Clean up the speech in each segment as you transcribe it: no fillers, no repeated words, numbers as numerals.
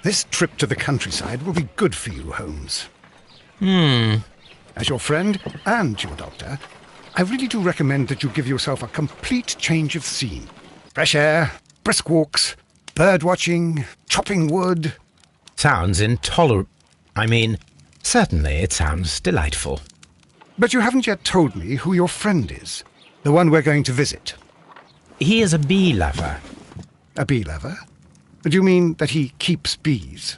This trip to the countryside will be good for you, Holmes. As your friend and your doctor, I really do recommend that you give yourself a complete change of scene. Fresh air, brisk walks, bird watching, chopping wood. Sounds intolerable. Certainly it sounds delightful. But you haven't yet told me who your friend is, the one we're going to visit. He is a bee lover. A bee lover? Do you mean that he keeps bees?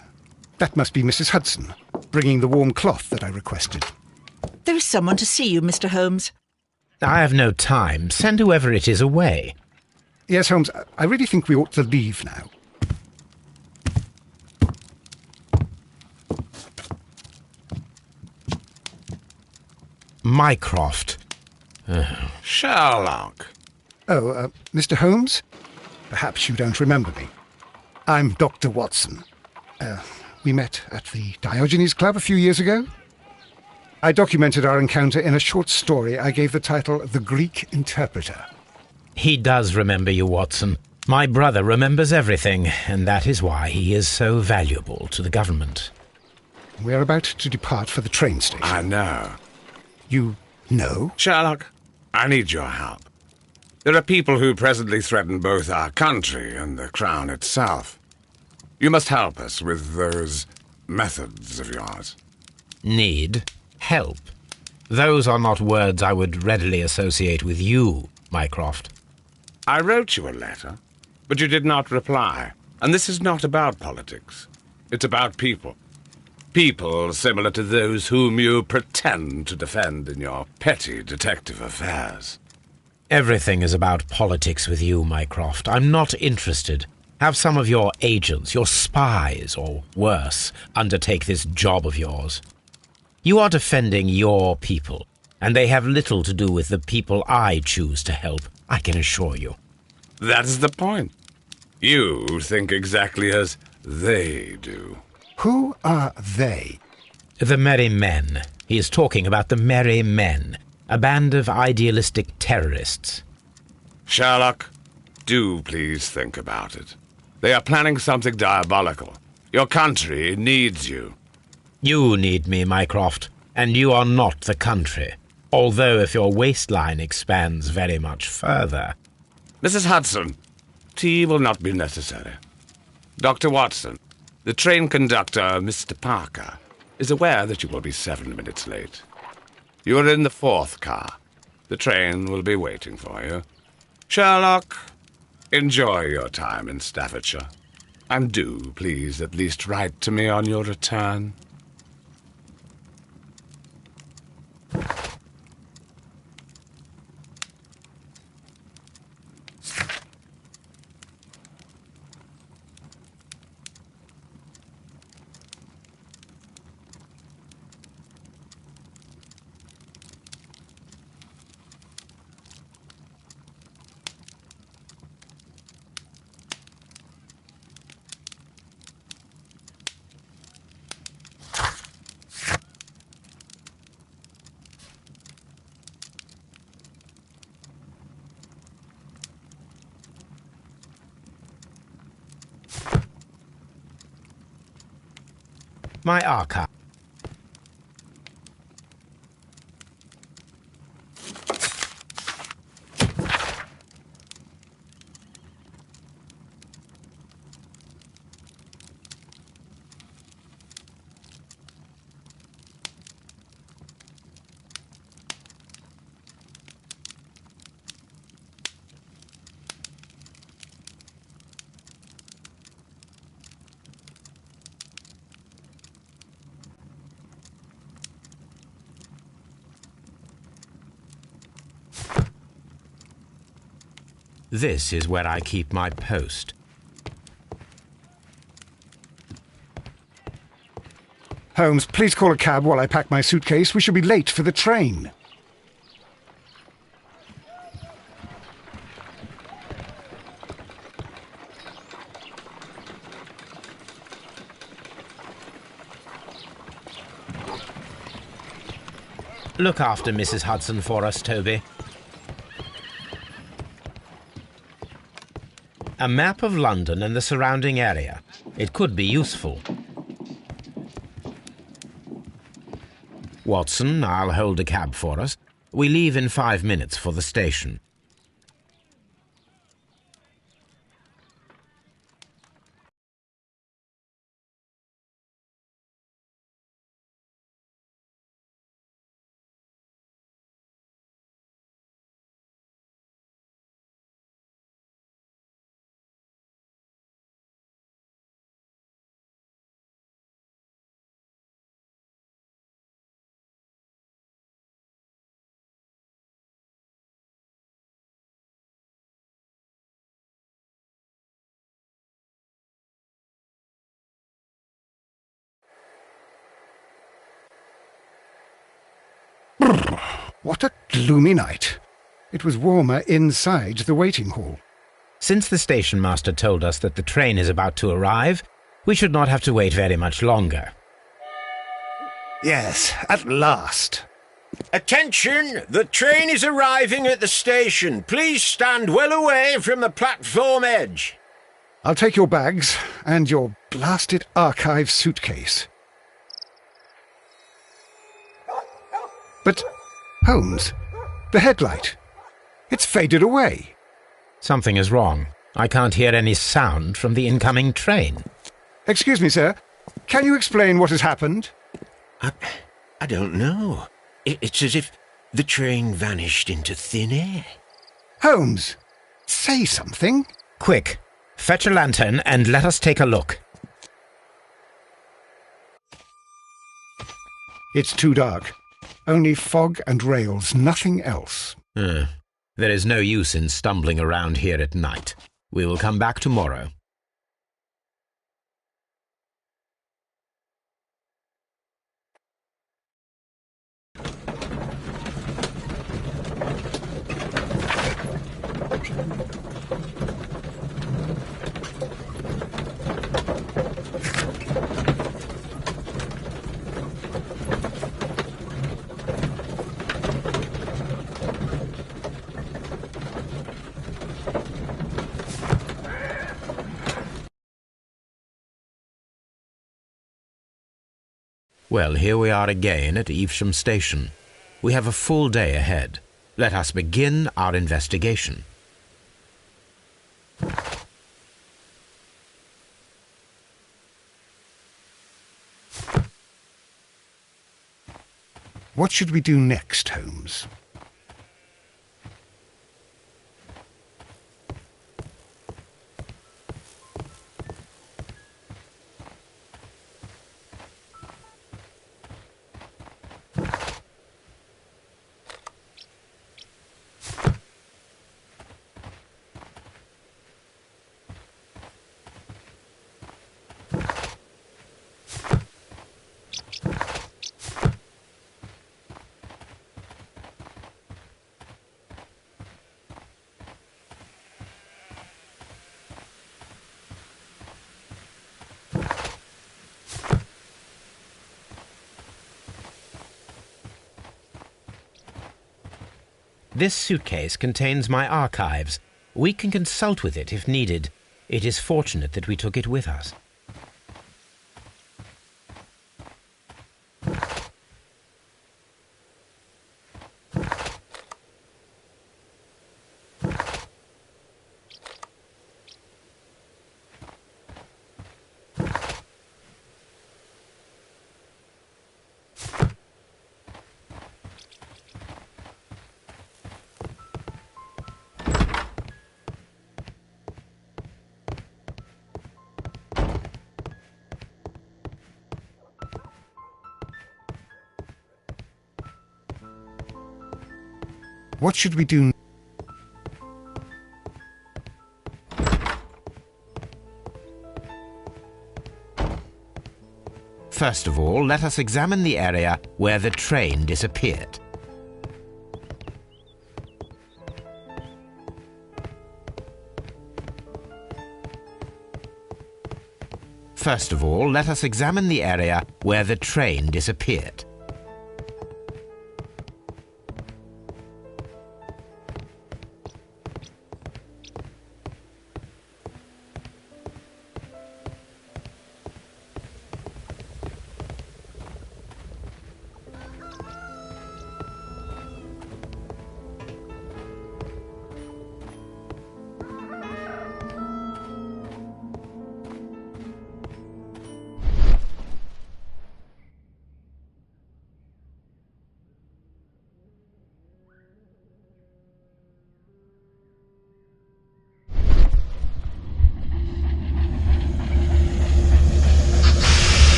That must be Mrs. Hudson, bringing the warm cloth that I requested. There is someone to see you, Mr. Holmes. I have no time. Send whoever it is away. Yes, Holmes, I really think we ought to leave now. Mycroft. Sherlock. Oh, Mr. Holmes? Perhaps you don't remember me. I'm Dr. Watson. We met at the Diogenes Club a few years ago. I documented our encounter in a short story I gave the title The Greek Interpreter. He does remember you, Watson. My brother remembers everything, and that is why he is so valuable to the government. We're about to depart for the train station. I know. You know? Sherlock, I need your help. There are people who presently threaten both our country and the Crown itself. You must help us with those methods of yours. Need? Help? Those are not words I would readily associate with you, Mycroft. I wrote you a letter, but you did not reply. And this is not about politics. It's about people. People similar to those whom you pretend to defend in your petty detective affairs. Everything is about politics with you, Mycroft. I'm not interested. Have some of your agents, your spies, or worse, undertake this job of yours. You are defending your people, and they have little to do with the people I choose to help, I can assure you. That is the point. You think exactly as they do. Who are they? The Merry Men. He is talking about the Merry Men, a band of idealistic terrorists. Sherlock, do please think about it. They are planning something diabolical. Your country needs you. You need me, Mycroft, and you are not the country, although if your waistline expands very much further. Mrs. Hudson, tea will not be necessary. Dr. Watson, the train conductor, Mr. Parker, is aware that you will be 7 minutes late. You are in the 4th car. The train will be waiting for you. Sherlock, enjoy your time in Staffordshire. And do, please, at least write to me on your return. My archive. This is where I keep my post. Holmes, please call a cab while I pack my suitcase. We shall be late for the train. Look after Mrs. Hudson for us, Toby. A map of London and the surrounding area. It could be useful. Watson, I'll hold a cab for us. We leave in 5 minutes for the station. What a gloomy night. It was warmer inside the waiting hall. Since the station master told us that the train is about to arrive, we should not have to wait very much longer. Yes, at last. Attention! The train is arriving at the station. Please stand well away from the platform edge. I'll take your bags and your blasted archive suitcase. But, Holmes, the headlight. It's faded away. Something is wrong. I can't hear any sound from the incoming train. Excuse me, sir. Can you explain what has happened? I don't know. It's as if the train vanished into thin air. Holmes, say something. Quick, fetch a lantern and let us take a look. It's too dark. Only fog and rails, nothing else. There is no use in stumbling around here at night. We will come back tomorrow. Well, here we are again at Evesham Station. We have a full day ahead. Let us begin our investigation. What should we do next, Holmes? This suitcase contains my archives. We can consult with it if needed. It is fortunate that we took it with us. What should we do? First of all, let us examine the area where the train disappeared. First of all, let us examine the area where the train disappeared.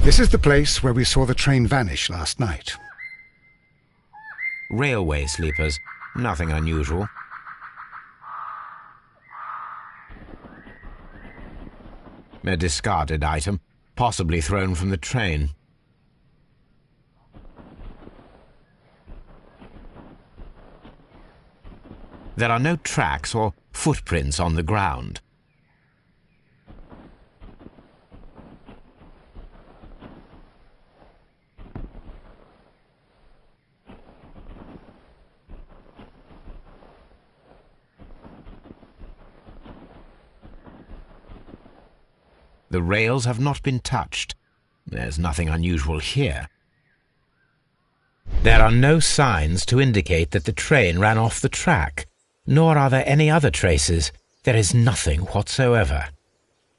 This is the place where we saw the train vanish last night. Railway sleepers. Nothing unusual. A discarded item, possibly thrown from the train. There are no tracks or footprints on the ground. The rails have not been touched. There's nothing unusual here. There are no signs to indicate that the train ran off the track, nor are there any other traces. There is nothing whatsoever.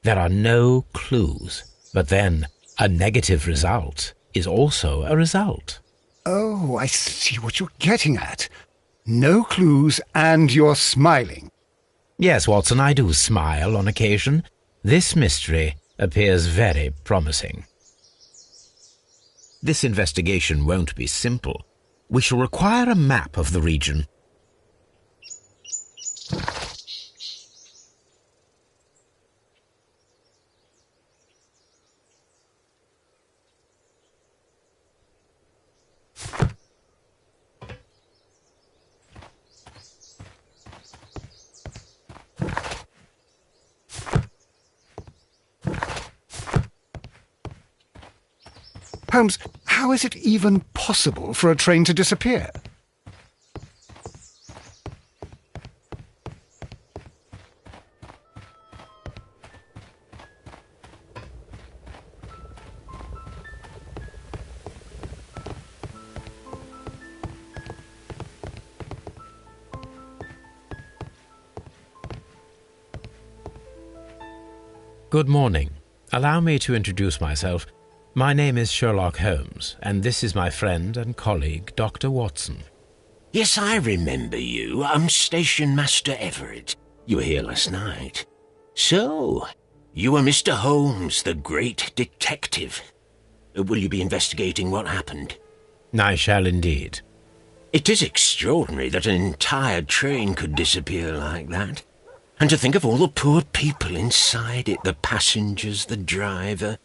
There are no clues. But then, a negative result is also a result. Oh, I see what you're getting at. No clues, and you're smiling. Yes, Watson, I do smile on occasion. This mystery appears very promising. This investigation won't be simple. We shall require a map of the region. Holmes, how is it even possible for a train to disappear? Good morning. Allow me to introduce myself. My name is Sherlock Holmes, and this is my friend and colleague, Dr. Watson. Yes, I remember you. I'm Station Master Everett. You were here last night. So, you are Mr. Holmes, the great detective. Will you be investigating what happened? I shall indeed. It is extraordinary that an entire train could disappear like that. And to think of all the poor people inside it, the passengers, the driver.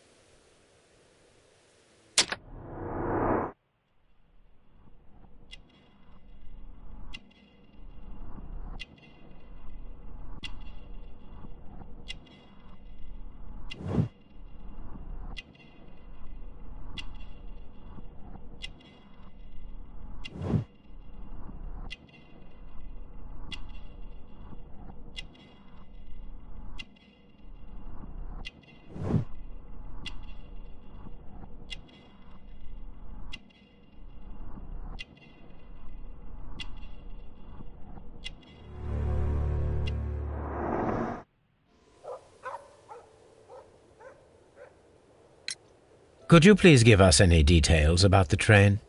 Could you please give us any details about the train?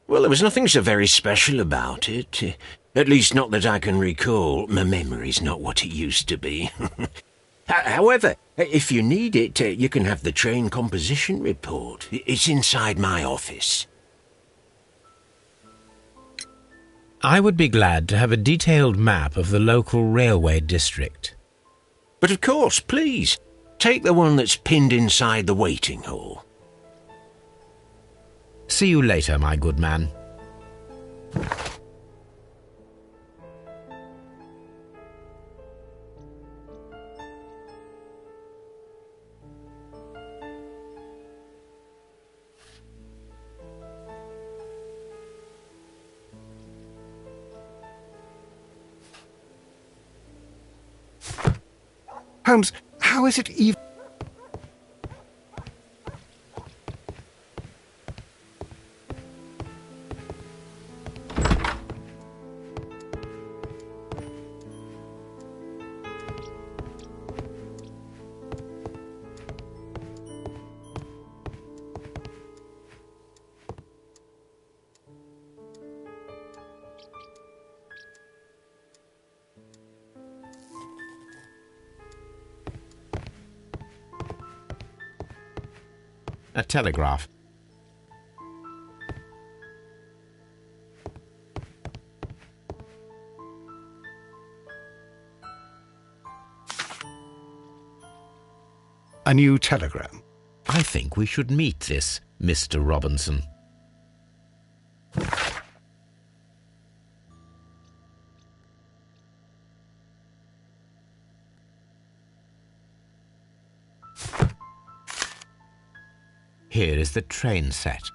Well, there was nothing so very special about it. At least not that I can recall. My memory's not what it used to be. However, if you need it, you can have the train composition report. It's inside my office. I would be glad to have a detailed map of the local railway district. But of course, please, take the one that's pinned inside the waiting hall. See you later, my good man. Holmes, how is it even... A telegraph. A new telegram. I think we should meet this Mr. Robinson. Here is the train set.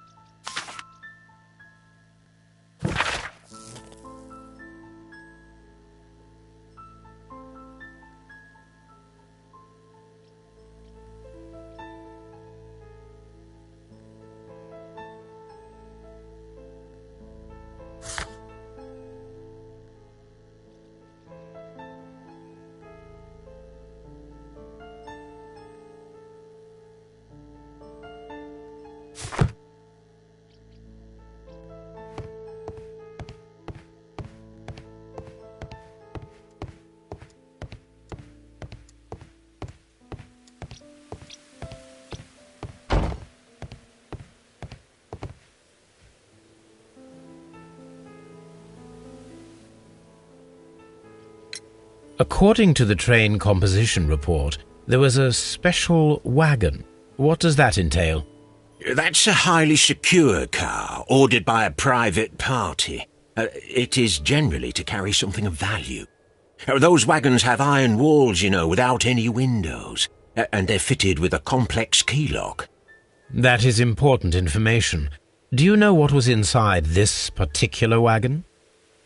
According to the train composition report, there was a special wagon. What does that entail? That's a highly secure car, ordered by a private party. It is generally to carry something of value. Those wagons have iron walls, you know, without any windows, and they're fitted with a complex key lock. That is important information. Do you know what was inside this particular wagon?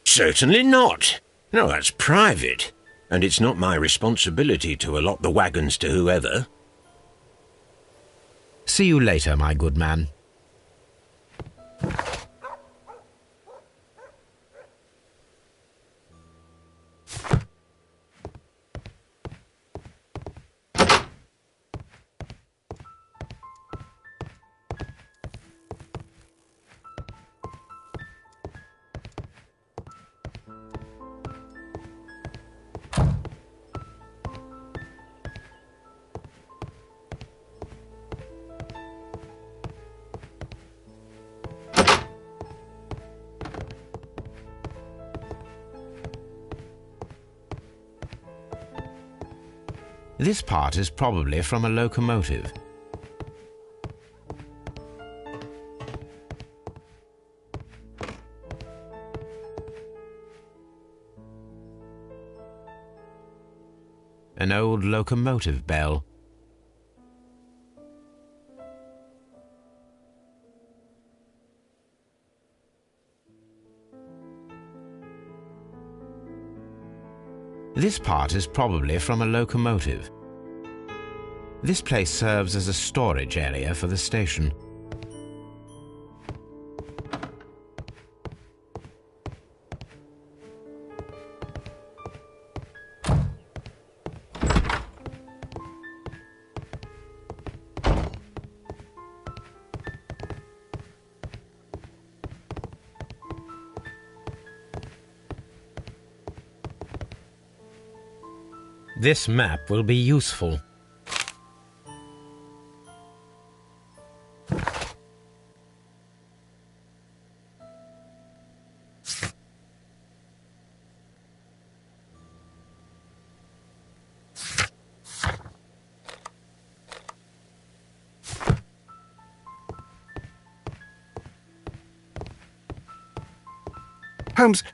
Certainly not. No, that's private. And it's not my responsibility to allot the wagons to whoever. See you later, my good man. This part is probably from a locomotive. An old locomotive bell. This part is probably from a locomotive. This place serves as a storage area for the station. This map will be useful. Holmes.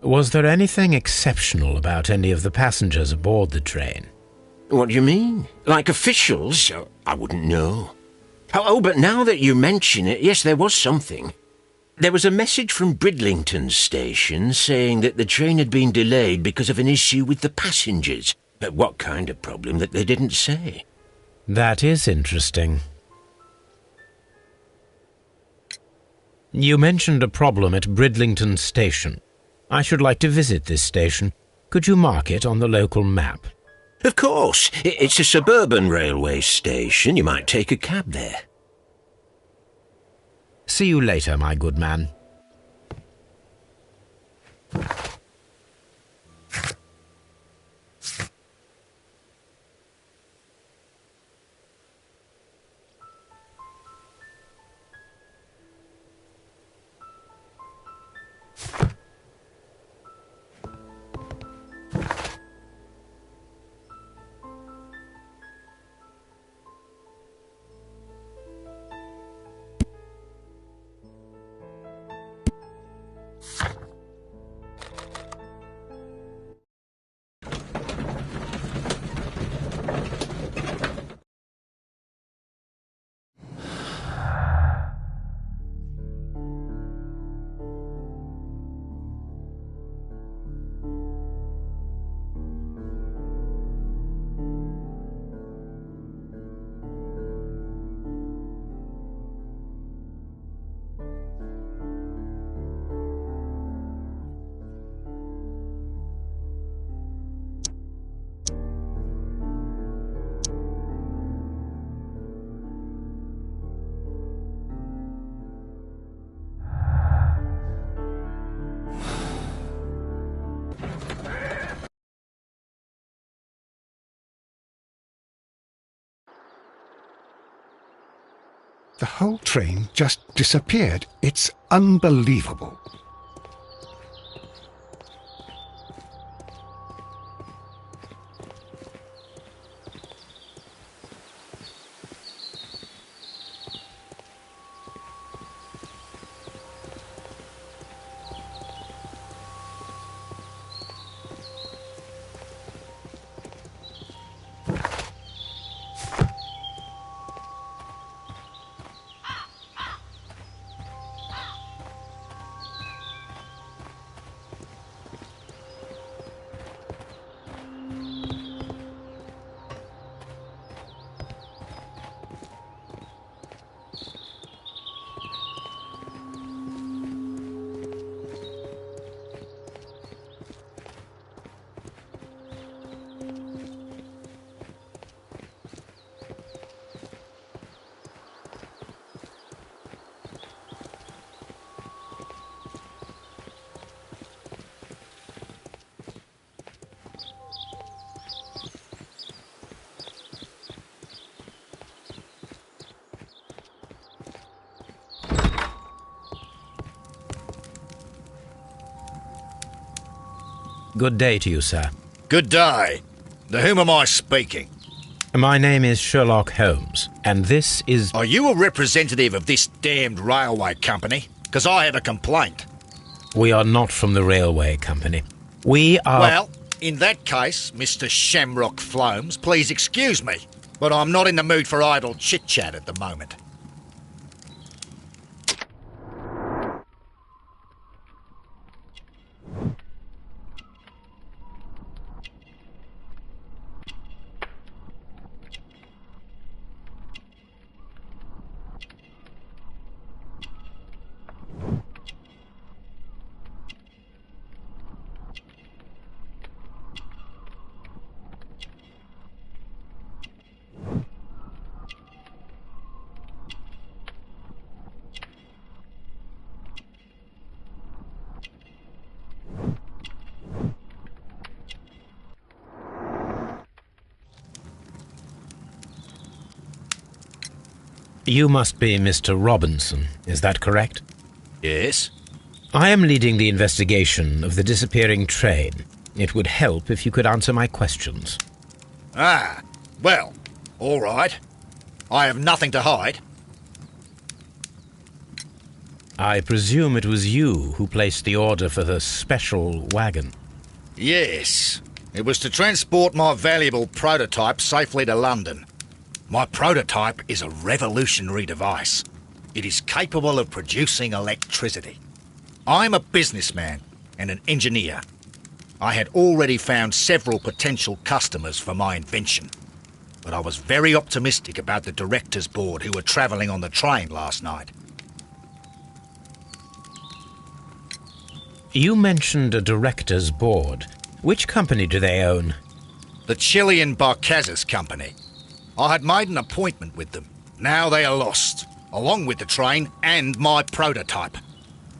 Was there anything exceptional about any of the passengers aboard the train? What do you mean? Like officials? I wouldn't know. But now that you mention it, yes, there was something. There was a message from Bridlington Station saying that the train had been delayed because of an issue with the passengers. But what kind of problem that they didn't say? That is interesting. You mentioned a problem at Bridlington Station. I should like to visit this station. Could you mark it on the local map? Of course. It's a suburban railway station. You might take a cab there. See you later, my good man. The whole train just disappeared. It's unbelievable. Good day to you, sir. Good day. To whom am I speaking? My name is Sherlock Holmes, and this is... Are you a representative of this damned railway company? Because I have a complaint. We are not from the railway company. We are... Well, in that case, Mr. Shamrock Flomes, please excuse me, but I'm not in the mood for idle chit-chat at the moment. You must be Mr. Robinson, is that correct? Yes? I am leading the investigation of the disappearing train. It would help if you could answer my questions. Ah, well, all right. I have nothing to hide. I presume it was you who placed the order for the special wagon. Yes. It was to transport my valuable prototype safely to London. My prototype is a revolutionary device. It is capable of producing electricity. I'm a businessman and an engineer. I had already found several potential customers for my invention, but I was very optimistic about the directors' board who were travelling on the train last night. You mentioned a director's board. Which company do they own? The Chilean Barcazes Company. I had made an appointment with them. Now they are lost, along with the train and my prototype.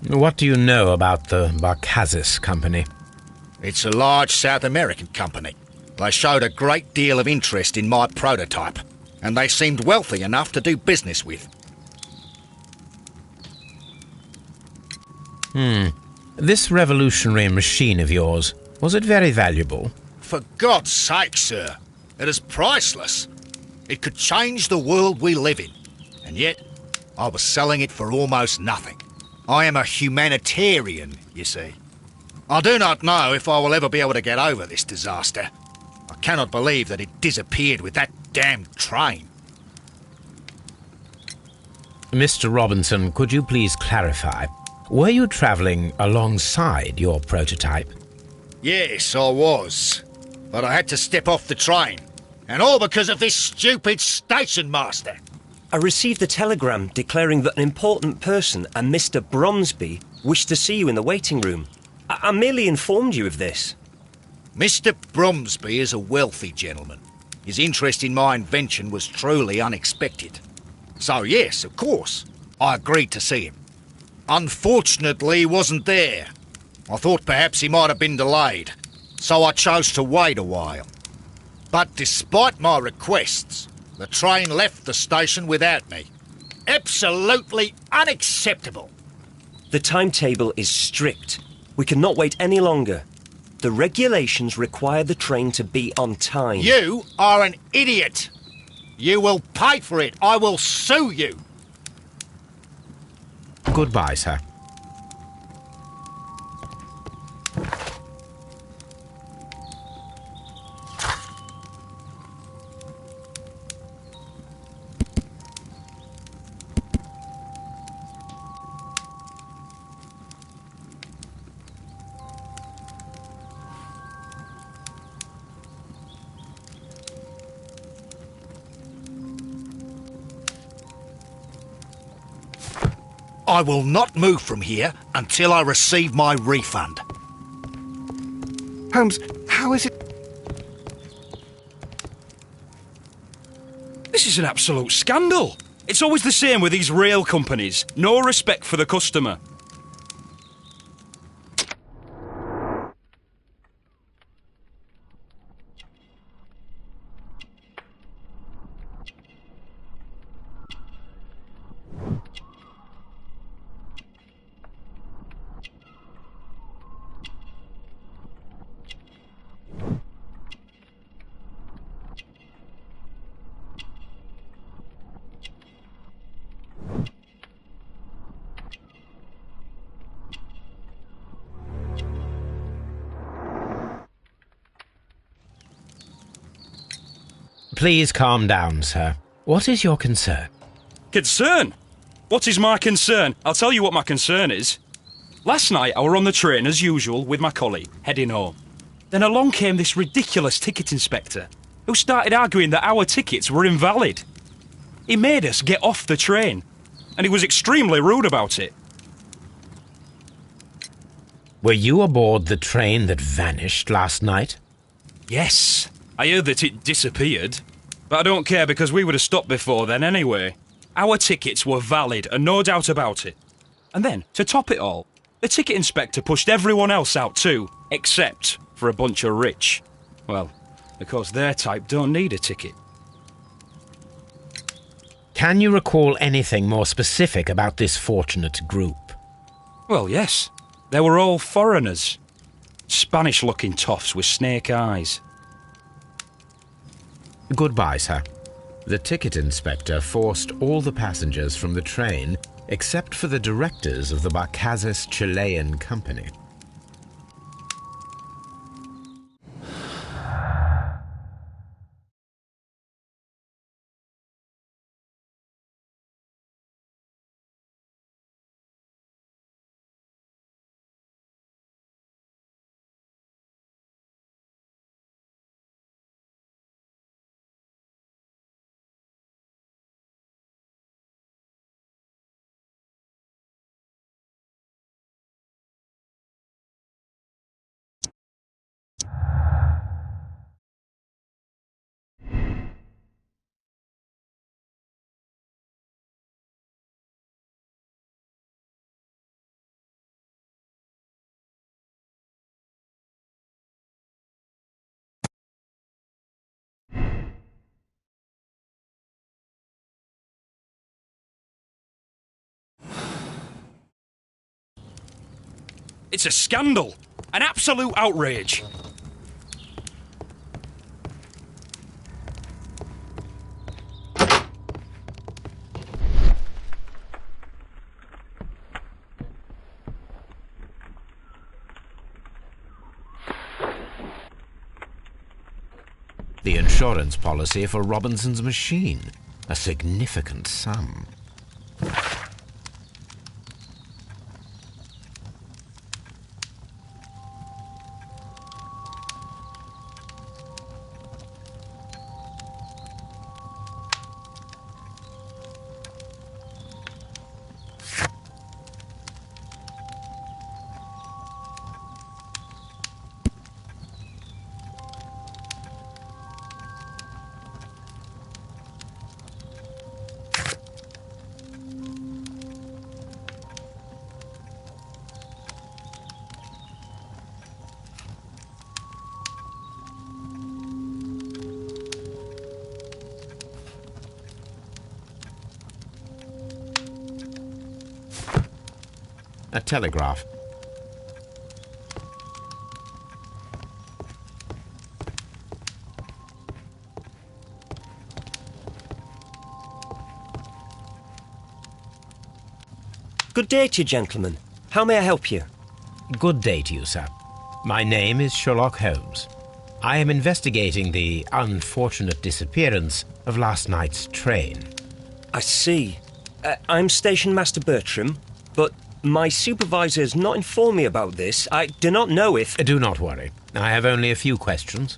What do you know about the Barcazes Company? It's a large South American company. They showed a great deal of interest in my prototype, and they seemed wealthy enough to do business with. This revolutionary machine of yours, was it very valuable? For God's sake, sir, it is priceless. It could change the world we live in, and yet I was selling it for almost nothing. I am a humanitarian, you see. I do not know if I will ever be able to get over this disaster. I cannot believe that it disappeared with that damned train. Mr. Robinson, could you please clarify? Were you travelling alongside your prototype? Yes, I was. But I had to step off the train. And all because of this stupid station master. I received a telegram declaring that an important person, a Mr. Bromsby, wished to see you in the waiting room. I merely informed you of this. Mr. Bromsby is a wealthy gentleman. His interest in my invention was truly unexpected. So yes, of course, I agreed to see him. Unfortunately, he wasn't there. I thought perhaps he might have been delayed, so I chose to wait a while. But despite my requests, the train left the station without me. Absolutely unacceptable. The timetable is strict. We cannot wait any longer. The regulations require the train to be on time. You are an idiot. You will pay for it. I will sue you. Goodbye, sir. I will not move from here until I receive my refund. Holmes, how is it? This is an absolute scandal. It's always the same with these rail companies. No respect for the customer. Please calm down, sir. What is your concern? Concern? What is my concern? I'll tell you what my concern is. Last night I were on the train as usual with my colleague, heading home. Then along came this ridiculous ticket inspector, who started arguing that our tickets were invalid. He made us get off the train, and he was extremely rude about it. Were you aboard the train that vanished last night? Yes, I heard that it disappeared. But I don't care because we would have stopped before then anyway. Our tickets were valid and no doubt about it. And then, to top it all, the ticket inspector pushed everyone else out too, except for a bunch of rich. Well, of course their type don't need a ticket. Can you recall anything more specific about this fortunate group? Well, yes. They were all foreigners. Spanish-looking toffs with snake eyes. Goodbye, sir. The ticket inspector forced all the passengers from the train except for the directors of the Barcazes Chilean Company. It's a scandal. An absolute outrage. The insurance policy for Robinson's machine. A significant sum. A telegraph. Good day to you, gentlemen. How may I help you? Good day to you, sir. My name is Sherlock Holmes. I am investigating the unfortunate disappearance of last night's train. I see. I'm Station Master Bertram, but my supervisor has not informed me about this. I do not know if... Do not worry. I have only a few questions.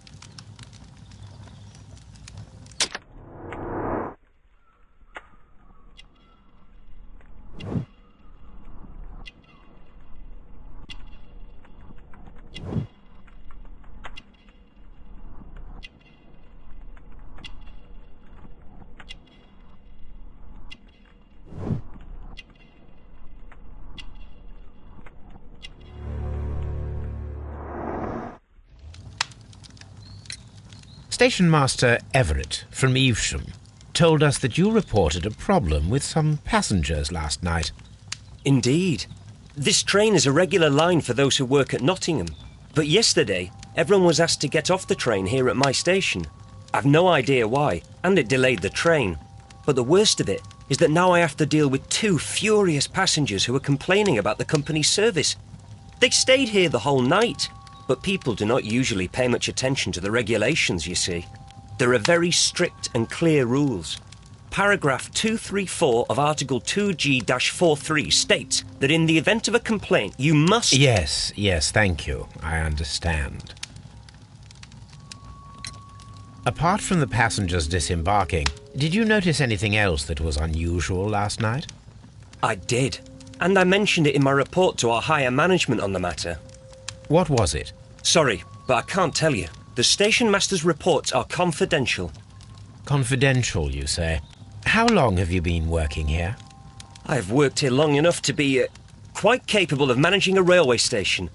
Station Master Everett from Evesham told us that you reported a problem with some passengers last night. Indeed. This train is a regular line for those who work at Nottingham. But yesterday, everyone was asked to get off the train here at my station. I've no idea why, and it delayed the train. But the worst of it is that now I have to deal with 2 furious passengers who are complaining about the company's service. They stayed here the whole night. But people do not usually pay much attention to the regulations, you see. There are very strict and clear rules. Paragraph 234 of Article 2G-43 states that in the event of a complaint, you must... Yes, thank you. I understand. Apart from the passengers disembarking, did you notice anything else that was unusual last night? I did. And I mentioned it in my report to our higher management on the matter. What was it? Sorry, but I can't tell you. The station master's reports are confidential. Confidential, you say? How long have you been working here? I've worked here long enough to be quite capable of managing a railway station.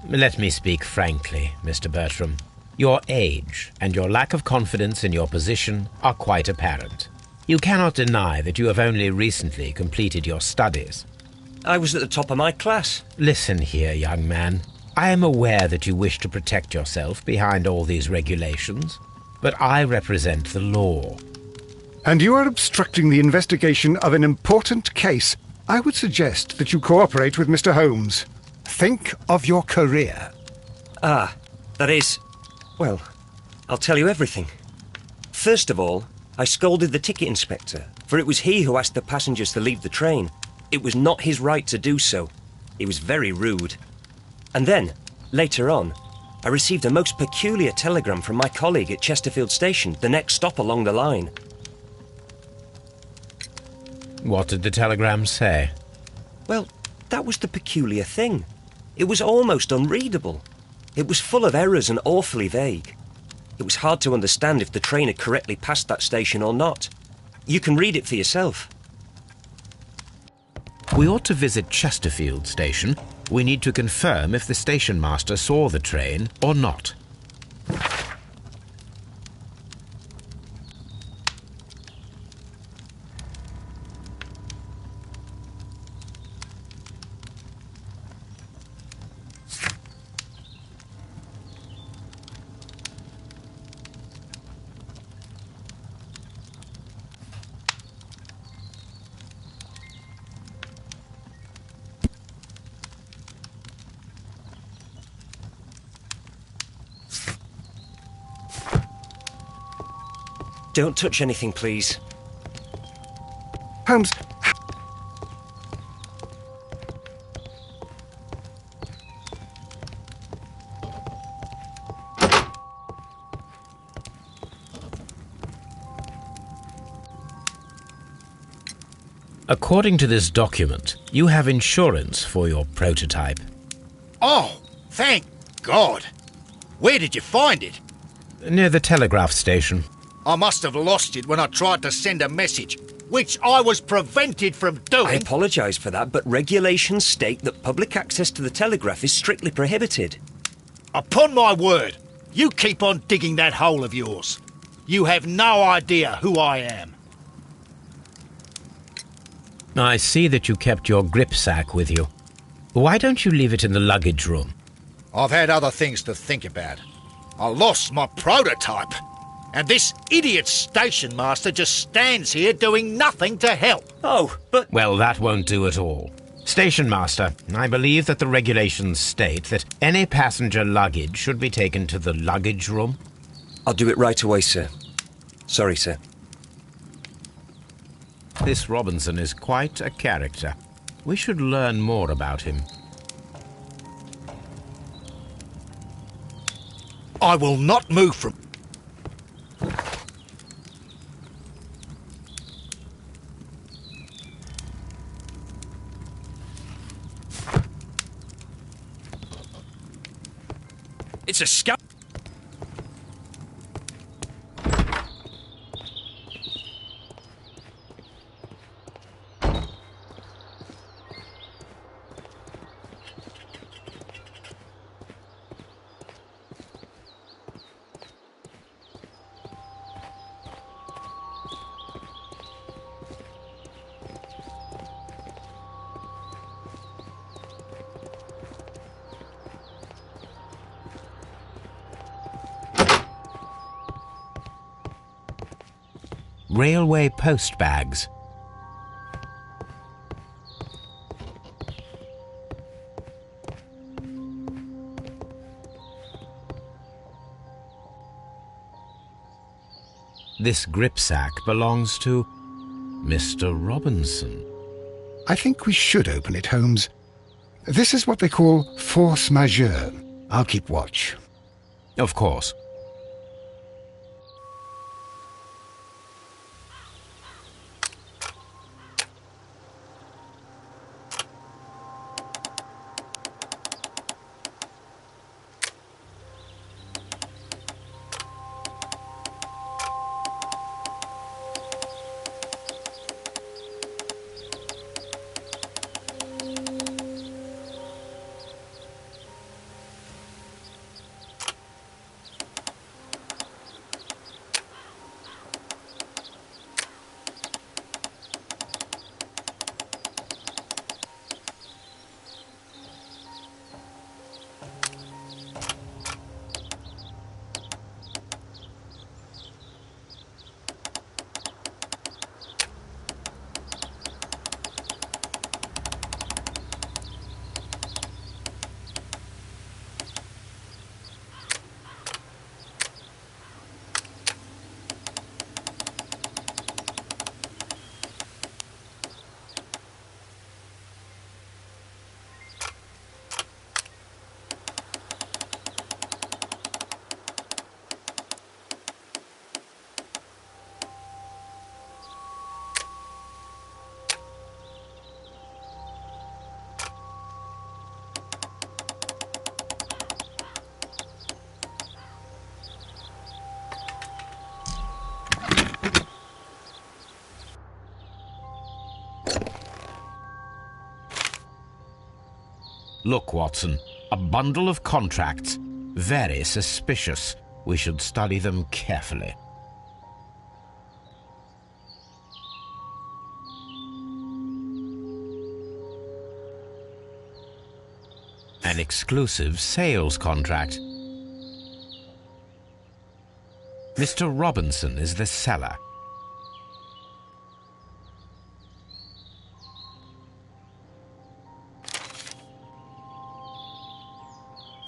Let me speak frankly, Mr. Bertram. Your age and your lack of confidence in your position are quite apparent. You cannot deny that you have only recently completed your studies. I was at the top of my class. Listen here, young man. I am aware that you wish to protect yourself behind all these regulations, but I represent the law. And you are obstructing the investigation of an important case. I would suggest that you cooperate with Mr. Holmes. Think of your career. Ah, that is... Well, I'll tell you everything. First of all, I scolded the ticket inspector, for it was he who asked the passengers to leave the train. It was not his right to do so. He was very rude. And then, later on, I received a most peculiar telegram from my colleague at Chesterfield Station, the next stop along the line. What did the telegram say? Well, that was the peculiar thing. It was almost unreadable. It was full of errors and awfully vague. It was hard to understand if the train had correctly passed that station or not. You can read it for yourself. We ought to visit Chesterfield Station. We need to confirm if the station master saw the train or not. Don't touch anything, please. Holmes, According to this document, you have insurance for your prototype. Oh, thank God. Where did you find it? Near the telegraph station. I must have lost it when I tried to send a message, which I was prevented from doing. I apologise for that, but regulations state that public access to the telegraph is strictly prohibited. Upon my word, you keep on digging that hole of yours. You have no idea who I am. I see that you kept your gripsack with you. Why don't you leave it in the luggage room? I've had other things to think about. I lost my prototype. And this idiot station master just stands here doing nothing to help. Oh, but... Well, that won't do at all. Station master, I believe that the regulations state that any passenger luggage should be taken to the luggage room. I'll do it right away, sir. Sorry, sir. This Robinson is quite a character. We should learn more about him. I will not move from... It's a scam. Railway post bags. This gripsack belongs to Mr. Robinson. I think we should open it, Holmes. This is what they call force majeure. I'll keep watch. Of course. Look, Watson, a bundle of contracts. Very suspicious. We should study them carefully. An exclusive sales contract. Mr. Robinson is the seller.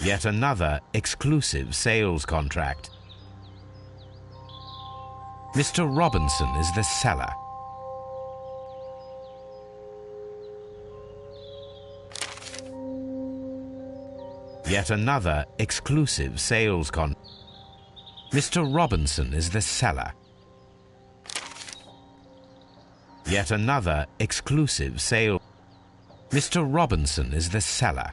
Yet another exclusive sales contract. Mr. Robinson is the seller. Yet another exclusive sales contract. Mr. Robinson is the seller. Yet another exclusive sale. Mr. Robinson is the seller.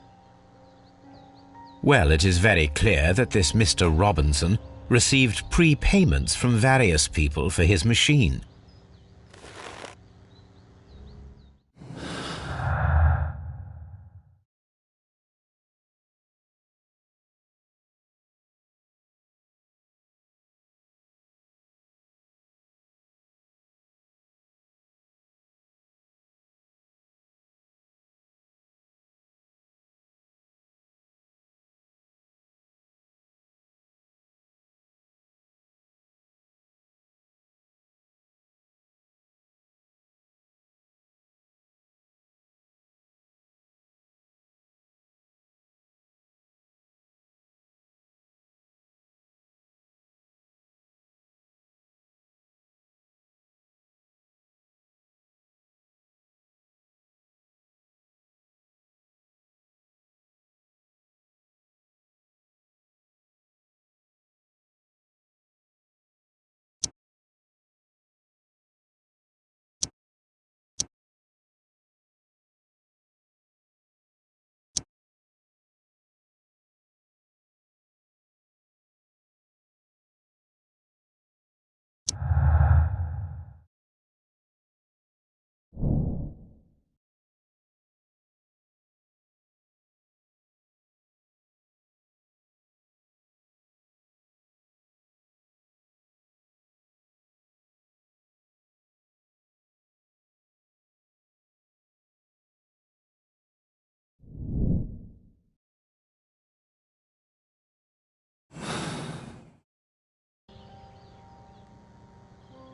Well, it is very clear that this Mr. Robinson received prepayments from various people for his machine.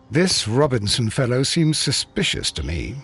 This Robinson fellow seems suspicious to me.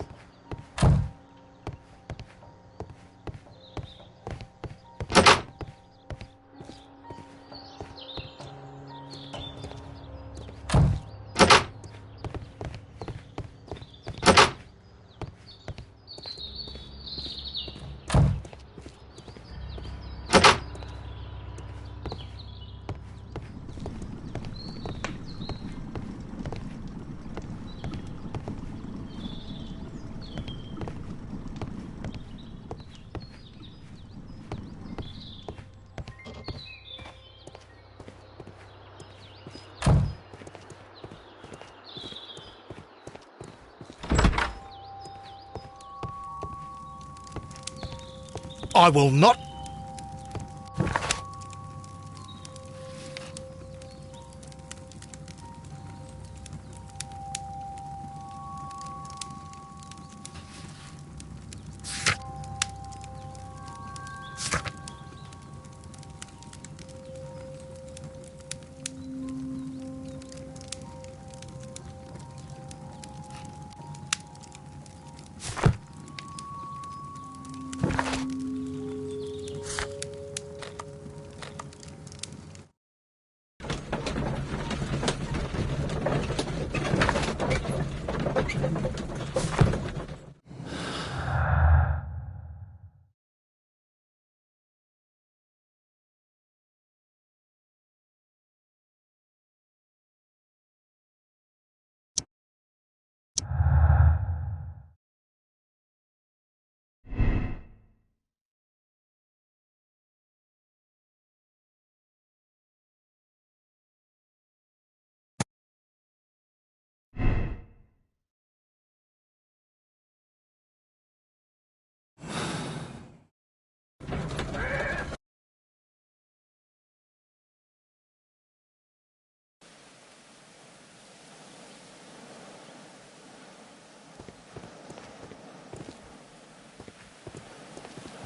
I will not.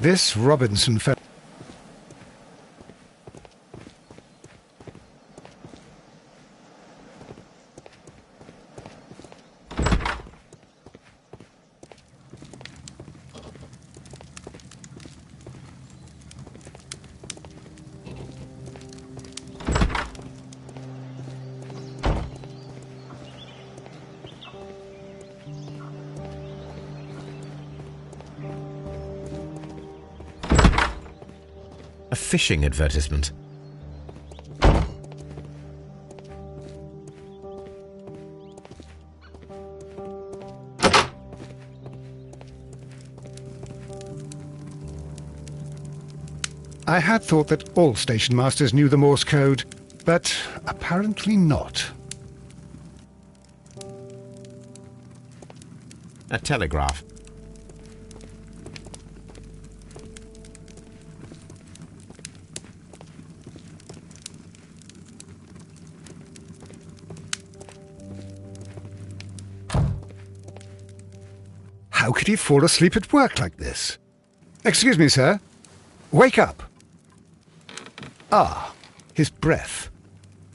This Robinson fellow. A fishing advertisement. I had thought that all station masters knew the Morse code, but apparently not. A telegraph. How could he fall asleep at work like this? Excuse me, sir. Wake up. Ah, his breath.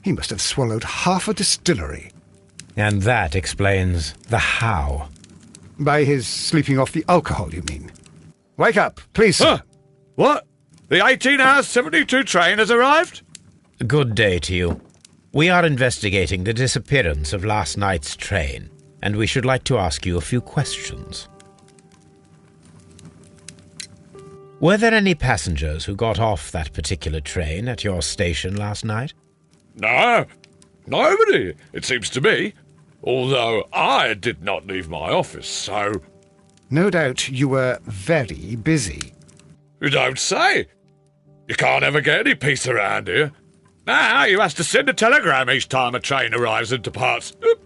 He must have swallowed half a distillery. And that explains the how. By his sleeping off the alcohol, you mean? Wake up, please, sir. Huh? What? The 18 hours 72 train has arrived? Good day to you. We are investigating the disappearance of last night's train, and we should like to ask you a few questions. Were there any passengers who got off that particular train at your station last night? No, nobody, it seems to me. Although I did not leave my office, so... No doubt you were very busy. You don't say. You can't ever get any peace around here. Now you have to send a telegram each time a train arrives and departs. Oop.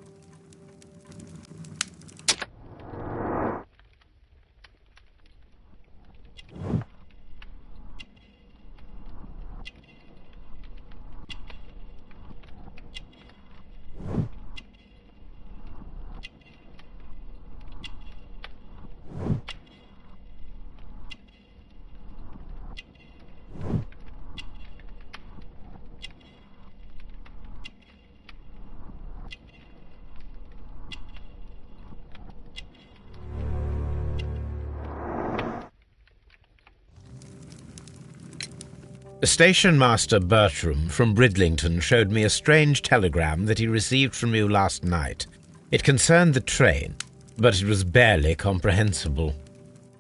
Station Master Bertram from Bridlington showed me a strange telegram that he received from you last night. It concerned the train, but it was barely comprehensible.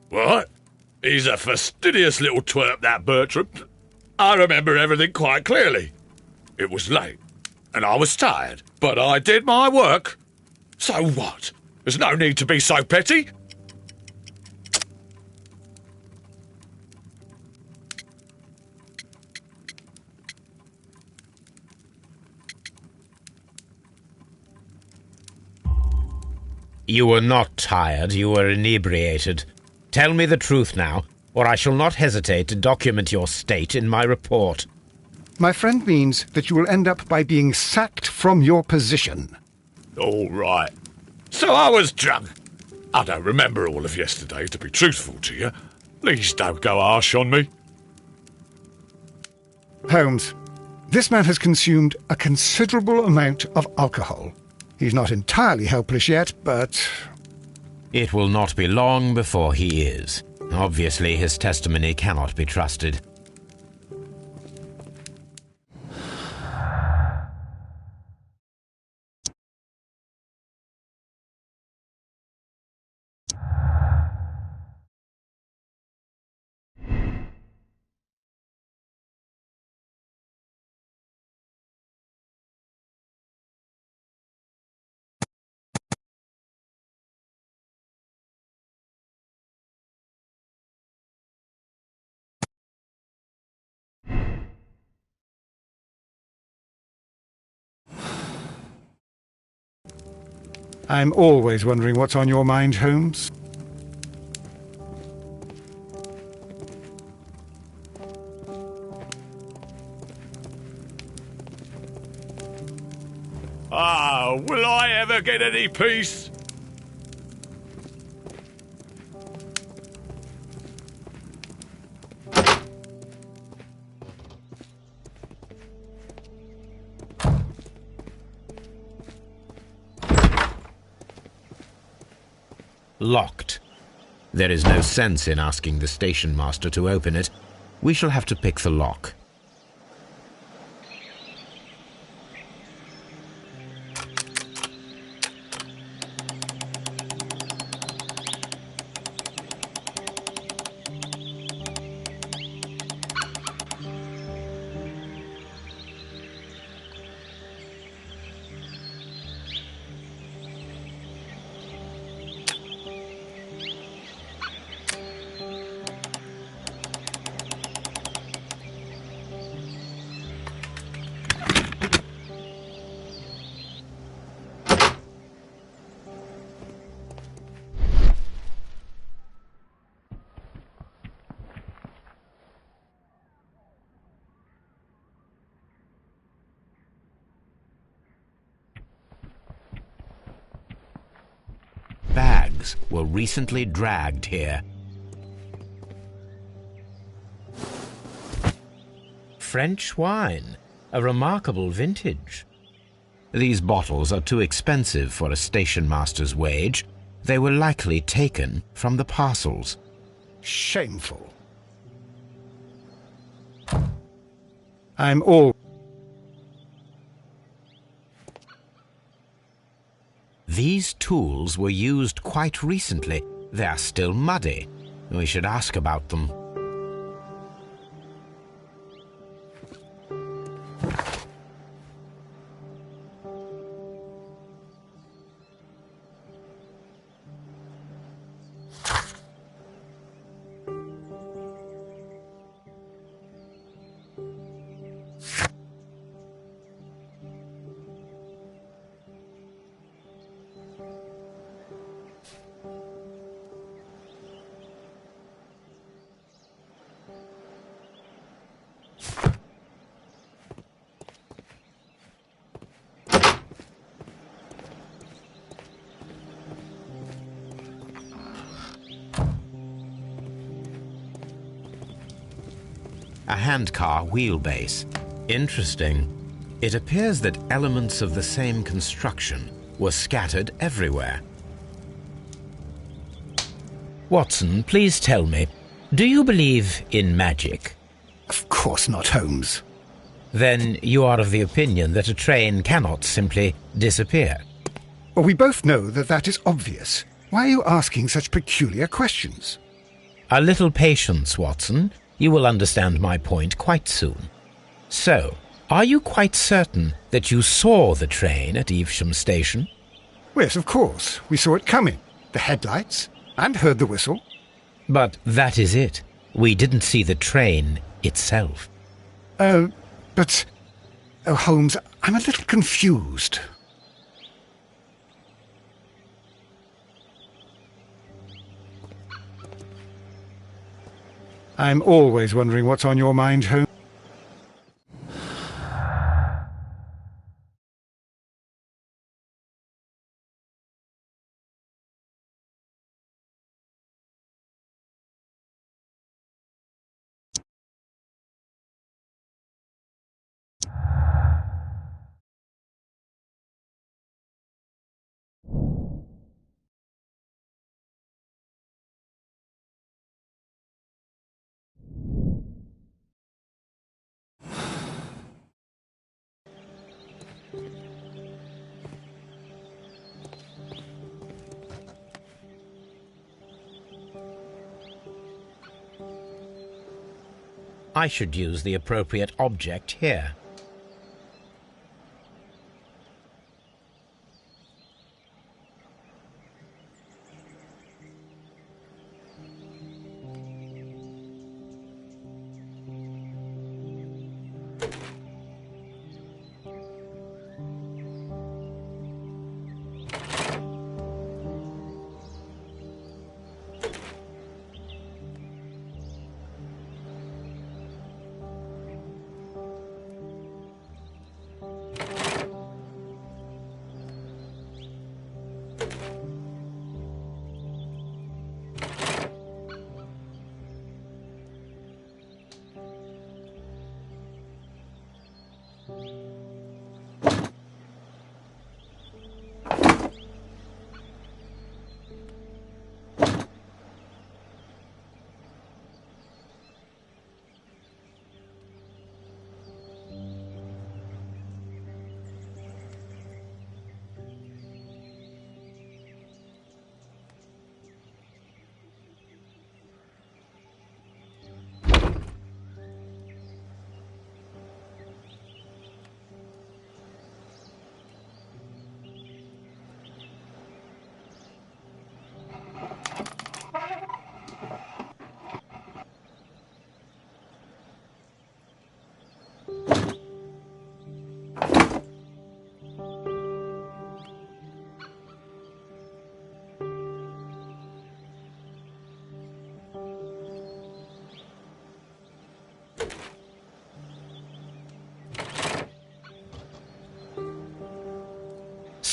What? He's a fastidious little twerp, that Bertram. I remember everything quite clearly. It was late, and I was tired, but I did my work. So what? There's no need to be so petty. You were not tired, you were inebriated. Tell me the truth now, or I shall not hesitate to document your state in my report. My friend means that you will end up by being sacked from your position. All right. So I was drunk. I don't remember all of yesterday, to be truthful to you. Please don't go harsh on me. Holmes, this man has consumed a considerable amount of alcohol. He's not entirely helpless yet, but... It will not be long before he is. Obviously, his testimony cannot be trusted. I'm always wondering what's on your mind, Holmes. Ah, will I ever get any peace? Locked. There is no sense in asking the station master to open it. We shall have to pick the lock. Bags were recently dragged here. French wine, a remarkable vintage. These bottles are too expensive for a station master's wage. They were likely taken from the parcels. Shameful. I'm all... These tools were used quite recently. They are still muddy. We should ask about them. A handcar wheelbase. Interesting. It appears that elements of the same construction were scattered everywhere. Watson, please tell me, do you believe in magic? Of course not, Holmes. Then you are of the opinion that a train cannot simply disappear. Well, we both know that that is obvious. Why are you asking such peculiar questions? A little patience, Watson. You will understand my point quite soon. So, are you quite certain that you saw the train at Evesham Station? Yes, of course. We saw it coming. The headlights, and heard the whistle. But that is it. We didn't see the train itself. But... Oh, Holmes, I'm a little confused. I'm always wondering what's on your mind, Holmes. I should use the appropriate object here.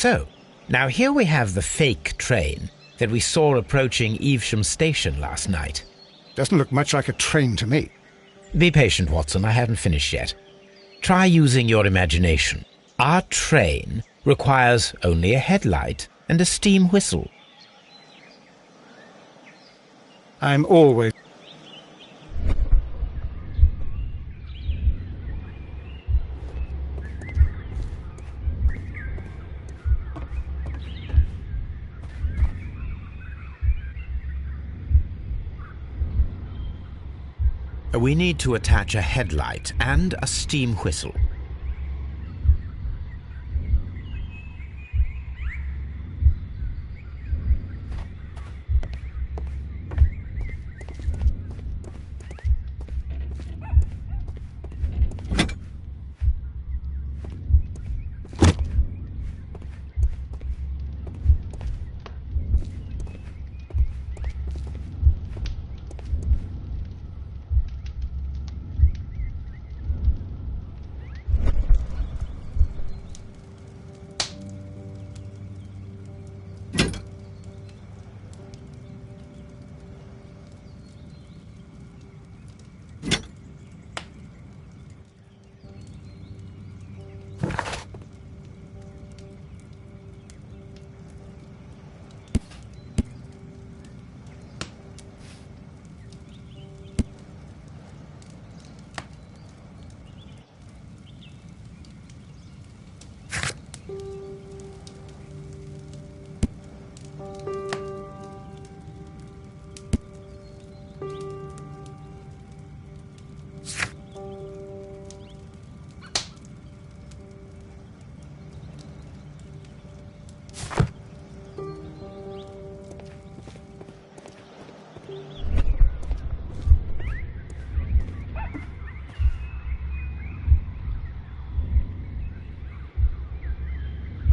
So, now here we have the fake train that we saw approaching Evesham Station last night. Doesn't look much like a train to me. Be patient, Watson, I haven't finished yet. Try using your imagination. Our train requires only a headlight and a steam whistle. I'm always... We need to attach a headlight and a steam whistle.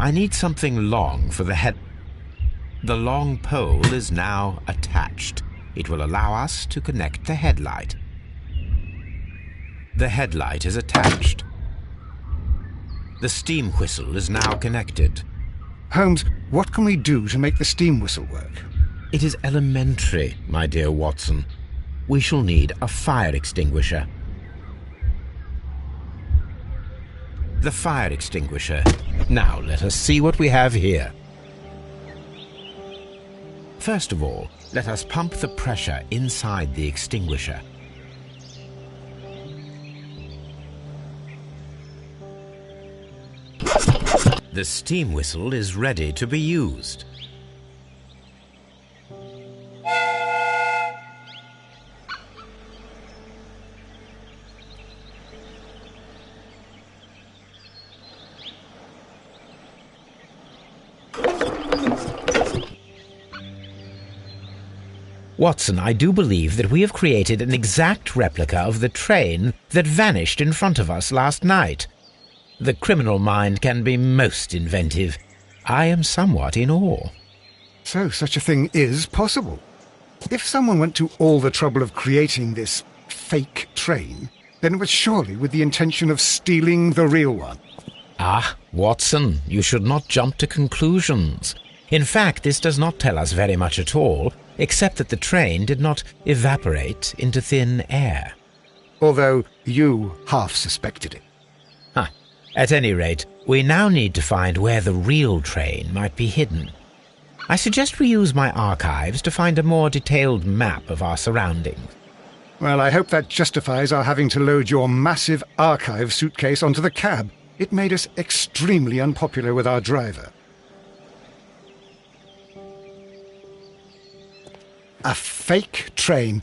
I need something long for the head. The long pole is now attached. It will allow us to connect the headlight. The headlight is attached. The steam whistle is now connected. Holmes, what can we do to make the steam whistle work? It is elementary, my dear Watson. We shall need a fire extinguisher. The fire extinguisher. Now let us see what we have here. First of all, let us pump the pressure inside the extinguisher. The steam whistle is ready to be used. Watson, I do believe that we have created an exact replica of the train that vanished in front of us last night. The criminal mind can be most inventive. I am somewhat in awe. So such a thing is possible. If someone went to all the trouble of creating this fake train, then it was surely with the intention of stealing the real one. Ah, Watson, you should not jump to conclusions. In fact, this does not tell us very much at all, except that the train did not evaporate into thin air. Although you half suspected it. At any rate, we now need to find where the real train might be hidden. I suggest we use my archives to find a more detailed map of our surroundings. Well, I hope that justifies our having to load your massive archive suitcase onto the cab. It made us extremely unpopular with our driver. A fake train.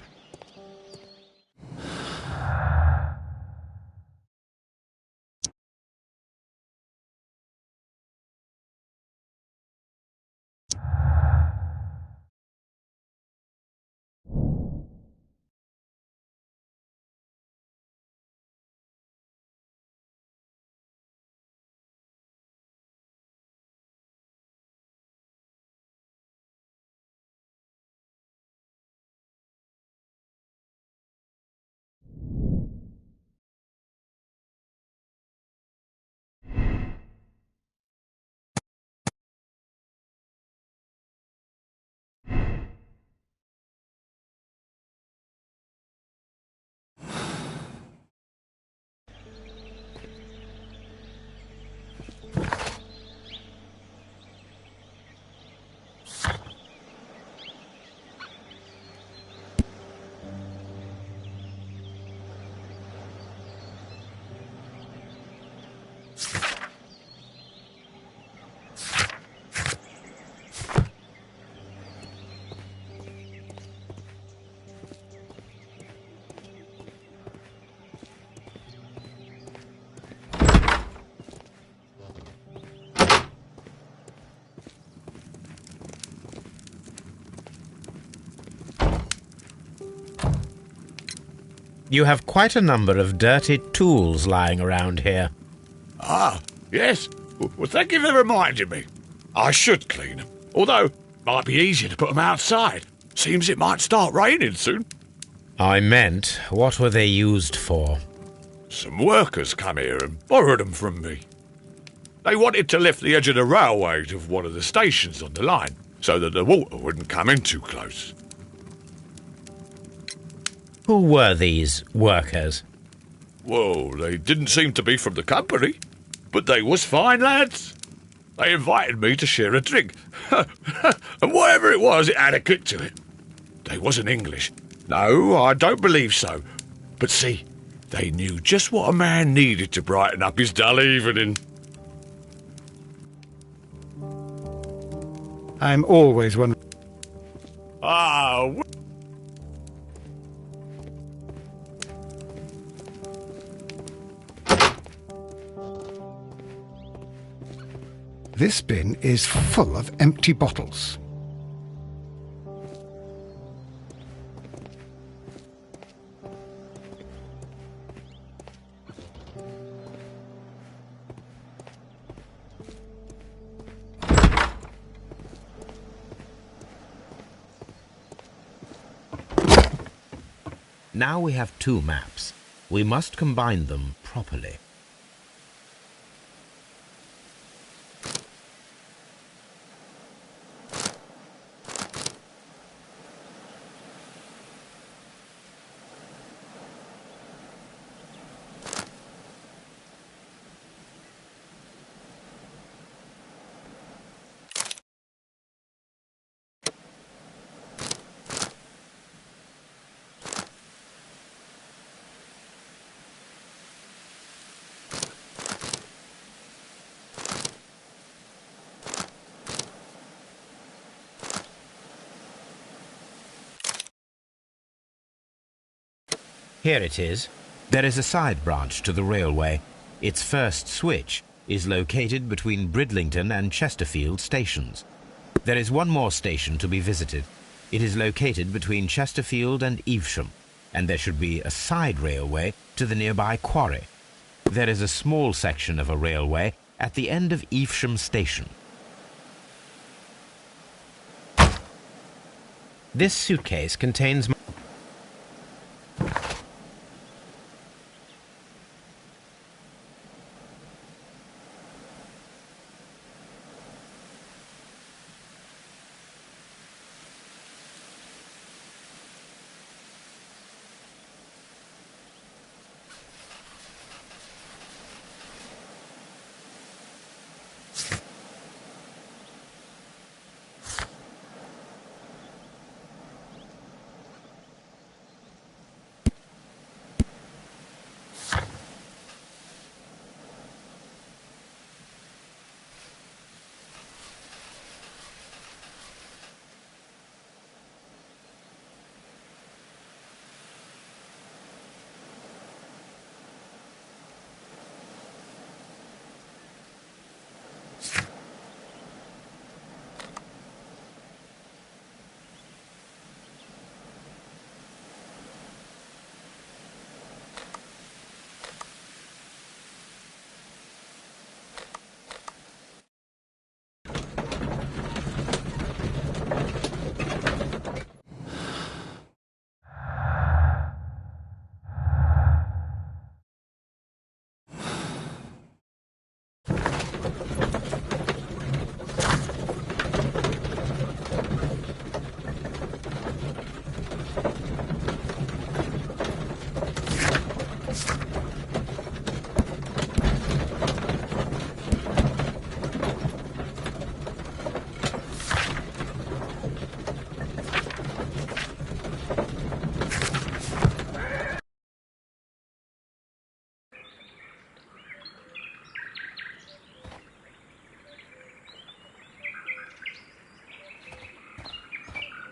You have quite a number of dirty tools lying around here. Ah, yes. Well, thank you for reminding me. I should clean them. Although, it might be easier to put them outside. Seems it might start raining soon. I meant, what were they used for? Some workers come here and borrowed them from me. They wanted to lift the edge of the railway to one of the stations on the line, so that the water wouldn't come in too close. Who were these workers? Well, they didn't seem to be from the company, but they was fine lads. They invited me to share a drink, and whatever it was, it had a kick to it. They wasn't English. No, I don't believe so. But see, they knew just what a man needed to brighten up his dull evening. I'm always wondering. Ah, This bin is full of empty bottles. Now we have 2 maps. We must combine them properly. Here it is. There is a side branch to the railway. Its first switch is located between Bridlington and Chesterfield stations. There is one more station to be visited. It is located between Chesterfield and Evesham, and there should be a side railway to the nearby quarry. There is a small section of a railway at the end of Evesham station. This suitcase contains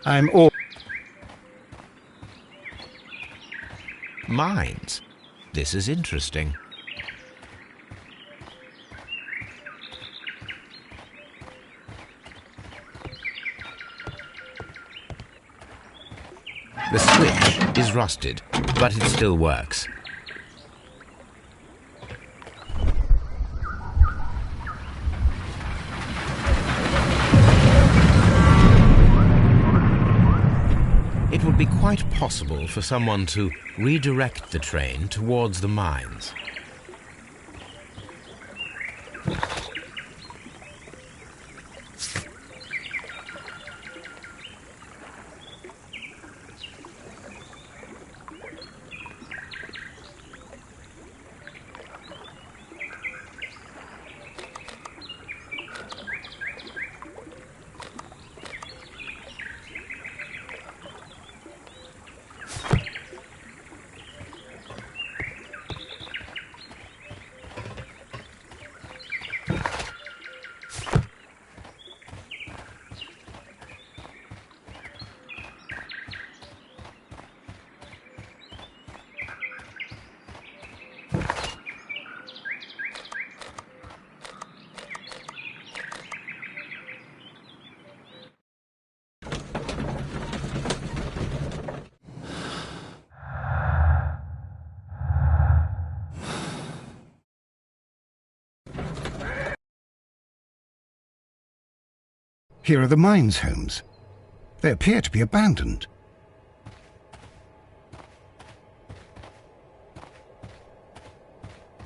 I'm all... mines. This is interesting. The switch is rusted, but it still works. It would be quite possible for someone to redirect the train towards the mines. Here are the mines, Holmes. They appear to be abandoned.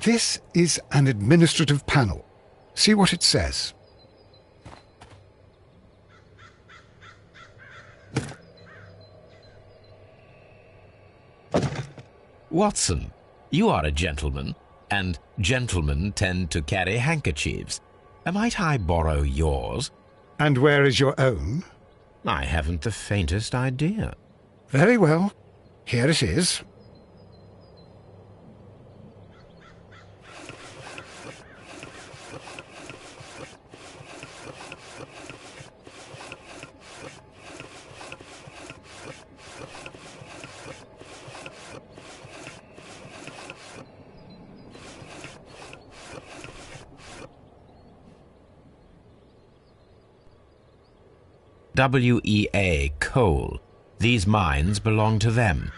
This is an administrative panel. See what it says. Watson, you are a gentleman, and gentlemen tend to carry handkerchiefs. Might I borrow yours? And where is your own? I haven't the faintest idea. Very well. Here it is. WEA Coal. These mines belong to them.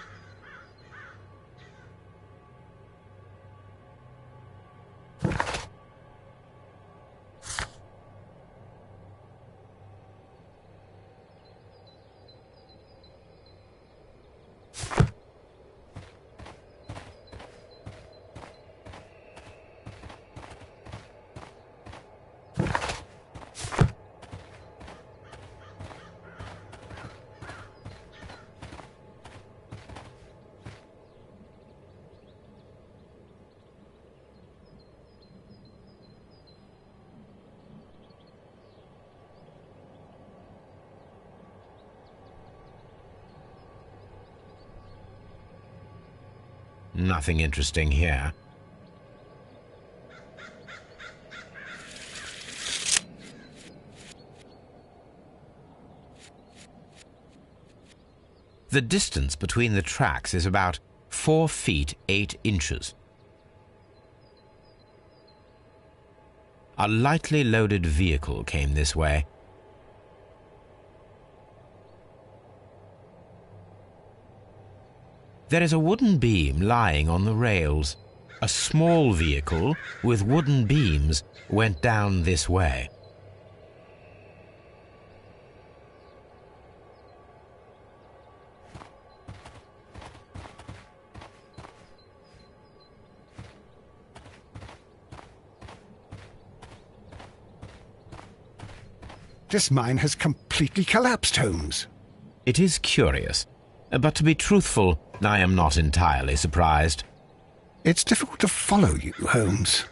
Nothing interesting here. The distance between the tracks is about 4 feet 8 inches. A lightly loaded vehicle came this way. There is a wooden beam lying on the rails. A small vehicle with wooden beams went down this way. This mine has completely collapsed, Holmes. It is curious, but to be truthful, I am not entirely surprised. It's difficult to follow you, Holmes.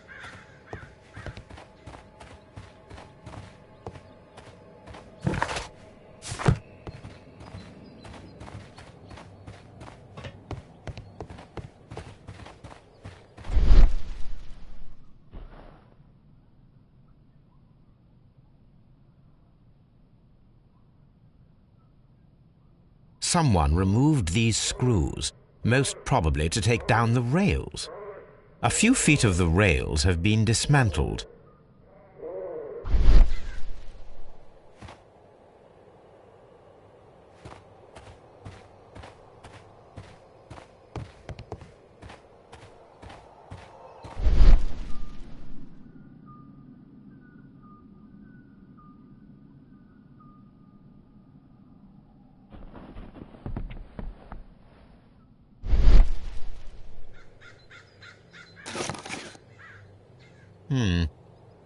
Someone removed these screws, most probably to take down the rails. A few feet of the rails have been dismantled.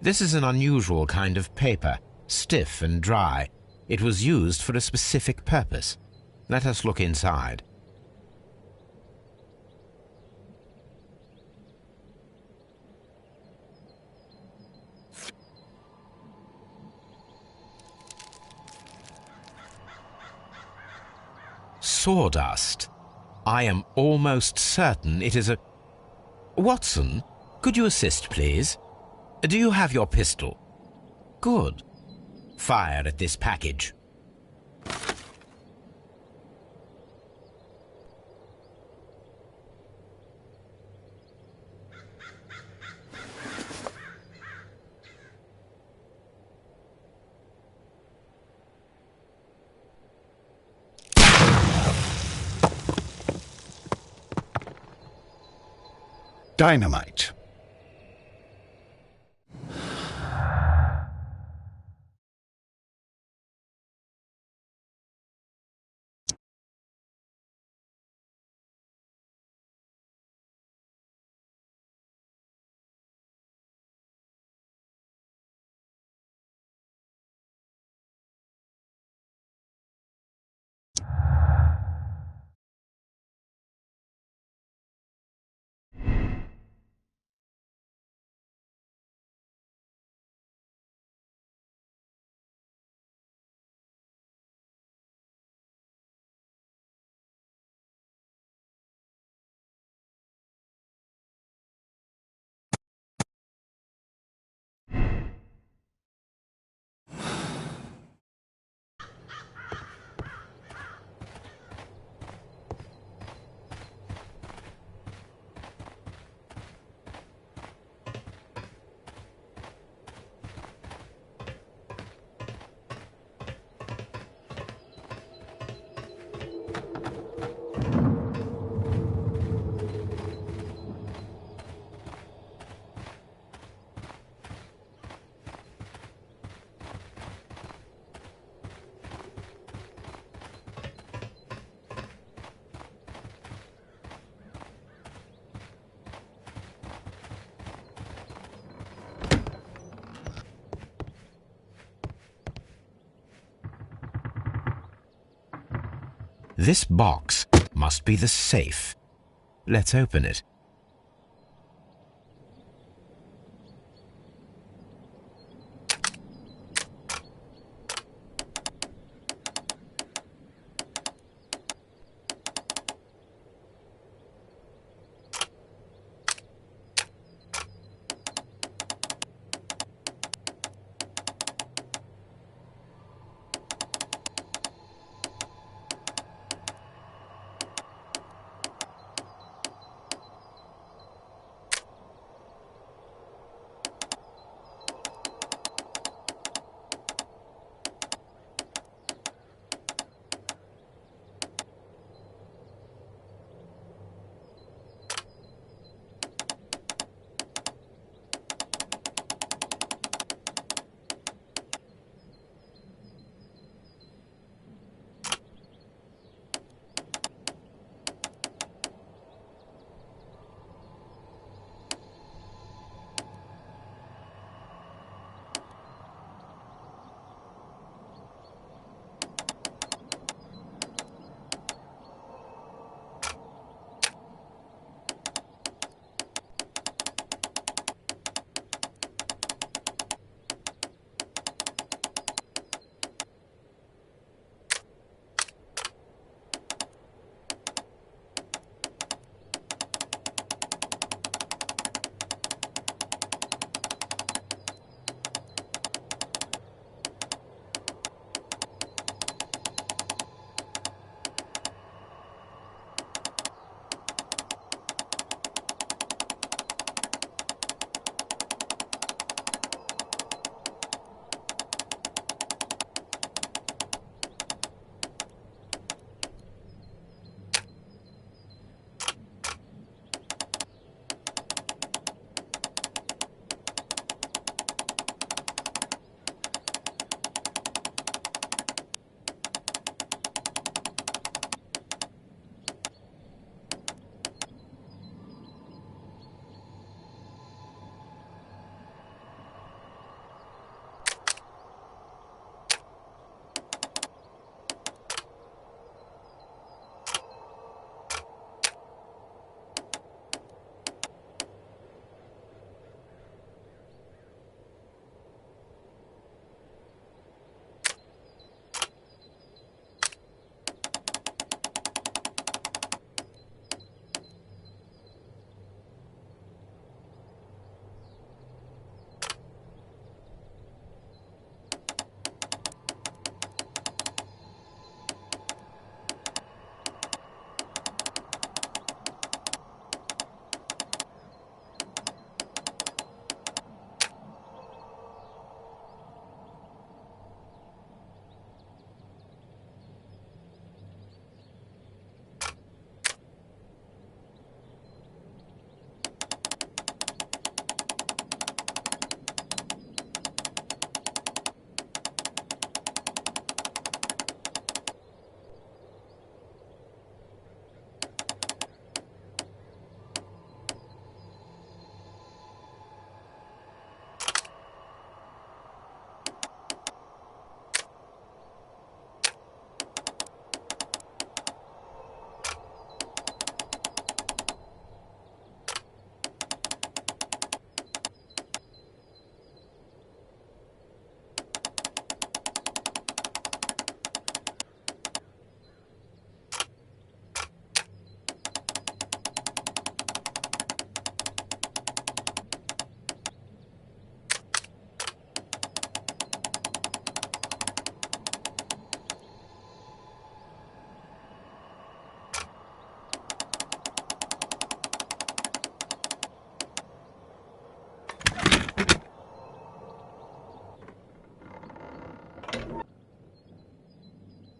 This is an unusual kind of paper, stiff and dry. It was used for a specific purpose. Let us look inside. Sawdust. I am almost certain it is a... Watson, could you assist, please? Do you have your pistol? Good. Fire at this package. Dynamite. This box must be the safe. Let's open it.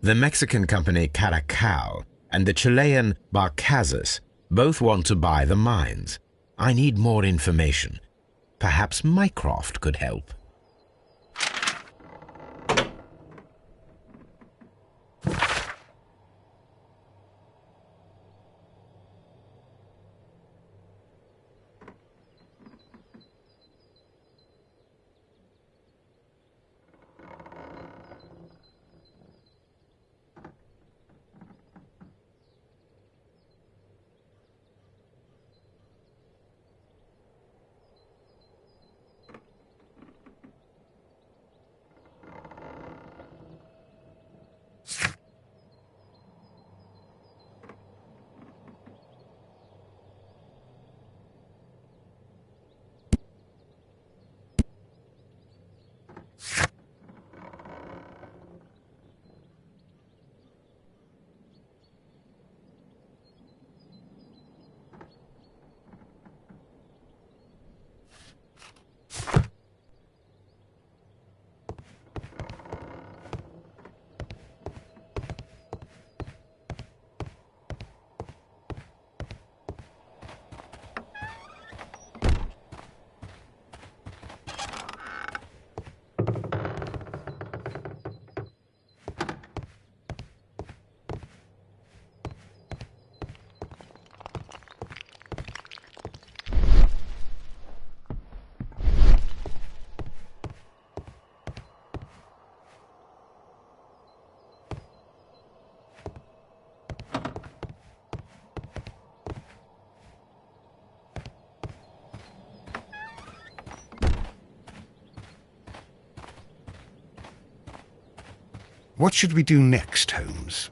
The Mexican company Caracal and the Chilean Barcazas both want to buy the mines. I need more information. Perhaps Mycroft could help. What should we do next, Holmes?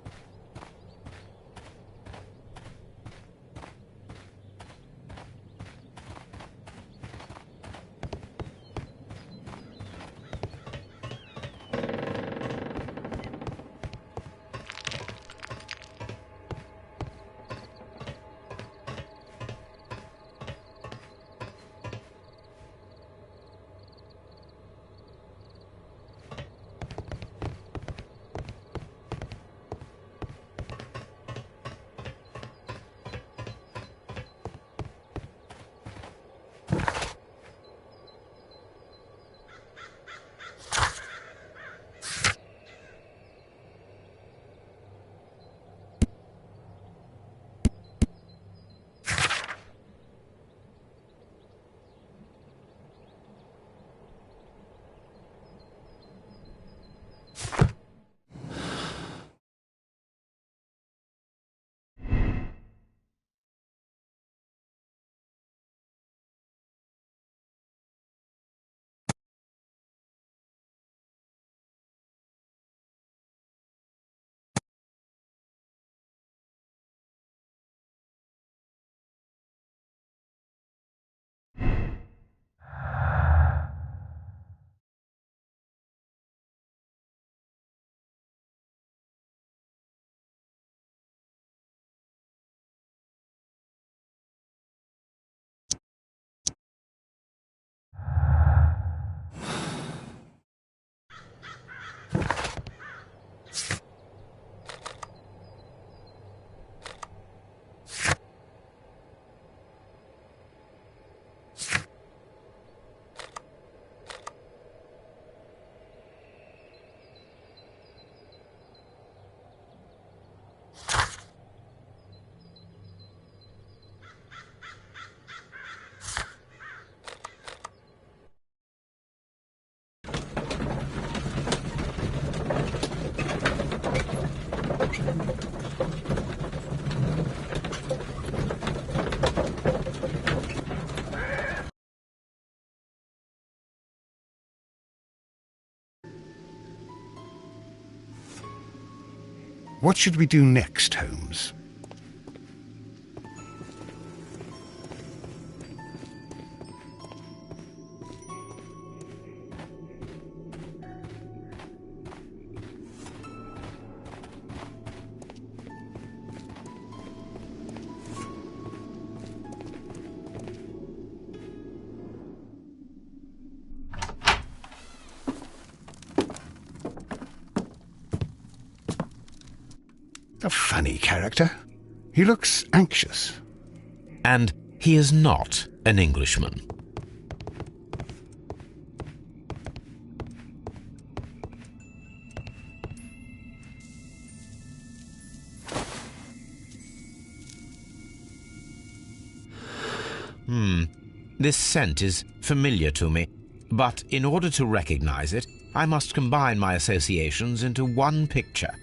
What should we do next, Holmes? A funny character. He looks anxious. And he is not an Englishman. This scent is familiar to me, but in order to recognize it, I must combine my associations into one picture.